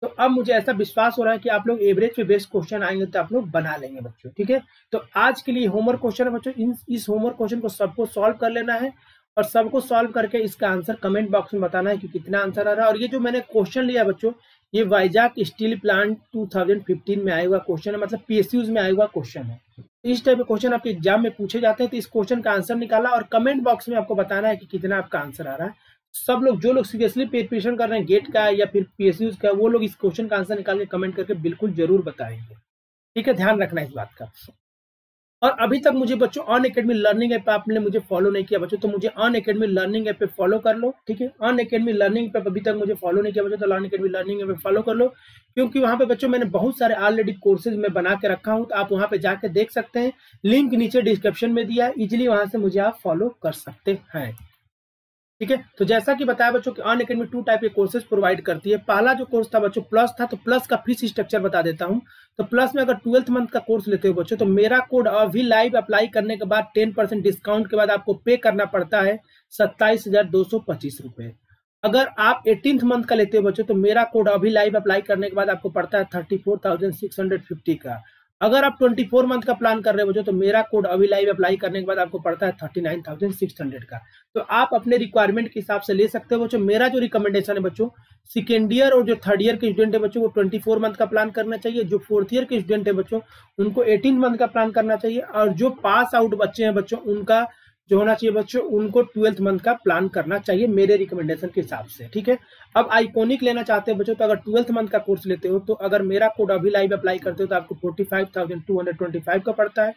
तो अब मुझे ऐसा विश्वास हो रहा है कि आप लोग एवरेज पे बेस्ड क्वेश्चन आएंगे तो आप लोग बना लेंगे बच्चों, ठीक है। तो आज के लिए होमवर्क क्वेश्चन है बच्चों, इस होमवर्क क्वेश्चन को सबको सॉल्व कर लेना है और सबको सॉल्व करके इसका आंसर कमेंट बॉक्स में बताना है कि कितना आंसर आ रहा है। और ये जो मैंने क्वेश्चन लिया बच्चों, ये वाइजाग स्टील प्लांट 2015 में आया हुआ क्वेश्चन है, मतलब PSUs में आया हुआ क्वेश्चन है। इस टाइप के क्वेश्चन आपके एग्जाम में पूछे जाते हैं, तो इस क्वेश्चन का आंसर निकाला और कमेंट बॉक्स में आपको बताना है कि कितना आपका आंसर आ रहा है। सब लोग जो लोग सीरियसली प्रिपरेशन कर रहे हैं गेट का या फिर PSUs का, वो लोग इस क्वेश्चन का आंसर निकाल के कमेंट करके बिल्कुल जरूर बताएंगे, ठीक है। ध्यान रखना इस बात का। और अभी तक मुझे बच्चों अनअकैडमी लर्निंग ऐप पे आपने मुझे फॉलो नहीं किया बच्चों, तो मुझे अनअकैडमी लर्निंग ऐप पे फॉलो कर लो, ठीक है। अनअकैडमी लर्निंग पे अभी तक मुझे फॉलो नहीं किया बच्चों, तो अनअकैडमी लर्निंग ऐप पे फॉलो कर लो, क्योंकि वहां पे बच्चों मैंने बहुत सारे ऑलरेडी कोर्सेज में बना के रखा हूं, तो आप वहां पे जाके देख सकते हैं। लिंक नीचे डिस्क्रिप्शन में दिया है, इजिली वहां से मुझे आप फॉलो कर सकते हैं, ठीक है। तो जैसा कि बताया बच्चों कि अनअकैडमी 2 टाइप के कोर्सेज प्रोवाइड करती है। पहला जो कोर्स था बच्चों प्लस था, तो प्लस का फीस स्ट्रक्चर बता देता हूं। तो प्लस में अगर 12th मंथ का कोर्स लेते हो बच्चों, तो मेरा कोड अभी लाइव अप्लाई करने के बाद 10% डिस्काउंट के बाद आपको पे करना पड़ता है 27,225 रुपए। अगर आप 18th मंथ का लेते हो बच्चों, तो मेरा कोड अभी लाइव अप्लाई करने के बाद आपको पड़ता है 34,650 का। अगर आप 24 मंथ का प्लान कर रहे हो बच्चों, तो मेरा कोड अभी लाइव अप्लाई करने के बाद आपको पड़ता है 39,600 का। तो आप अपने रिक्वायरमेंट के हिसाब से ले सकते हो बच्चों। मेरा जो रिकमेंडेशन है बच्चों, सेकेंड ईयर और जो थर्ड ईयर के स्टूडेंट है बच्चों, वो 24 मंथ का प्लान करना चाहिए। जो फोर्थ ईयर के स्टूडेंट है बच्चों, उनको 18 मंथ का प्लान करना चाहिए। और जो पास आउट बच्चे हैं बच्चों, उनका जो होना चाहिए बच्चों, उनको 12th मंथ का प्लान करना चाहिए मेरे रिकमेंडेशन के हिसाब से, ठीक है। अब आइकॉनिक लेना चाहते हैं बच्चों, तो अगर 12th मंथ का कोर्स लेते हो, तो अगर मेरा कोड अभी लाइव अप्लाई करते हो तो आपको 45,225 का पड़ता है।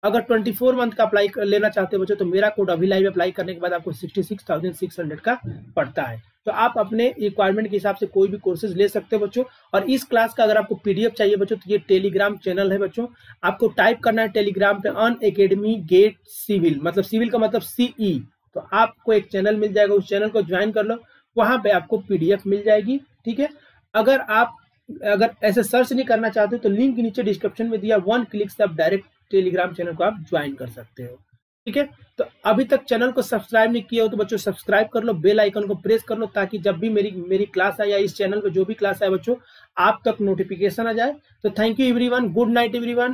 अगर 24 मंथ का अप्लाई लेना चाहते हो बच्चों, तो मेरा कोड अभी लाइव अप्लाई करने के बाद आपको 66,600 का पड़ता है। तो आप अपने रिक्वायरमेंट के हिसाब से कोई भी कोर्सेज ले सकते हो बच्चों। और इस क्लास का अगर आपको PDF चाहिए बच्चों, तो ये टेलीग्राम चैनल है बच्चों, आपको टाइप करना है टेलीग्राम पे अनअकैडमी गेट सिविल, मतलब सिविल का मतलब CE। तो आपको एक चैनल मिल जाएगा, उस चैनल को ज्वाइन कर लो, वहां पे आपको PDF मिल जाएगी, ठीक है। अगर ऐसे सर्च नहीं करना चाहते तो लिंक नीचे डिस्क्रिप्शन में दिया, 1 क्लिक से आप डायरेक्ट टेलीग्राम चैनल को आप ज्वाइन कर सकते हो, ठीक है। तो अभी तक चैनल को सब्सक्राइब नहीं किया हो तो बच्चों सब्सक्राइब कर लो, बेल आइकन को प्रेस कर लो, ताकि जब भी मेरी क्लास आए या इस चैनल पे जो भी क्लास आए बच्चों, आप तक नोटिफिकेशन आ जाए। तो thank you everyone, good night everyone.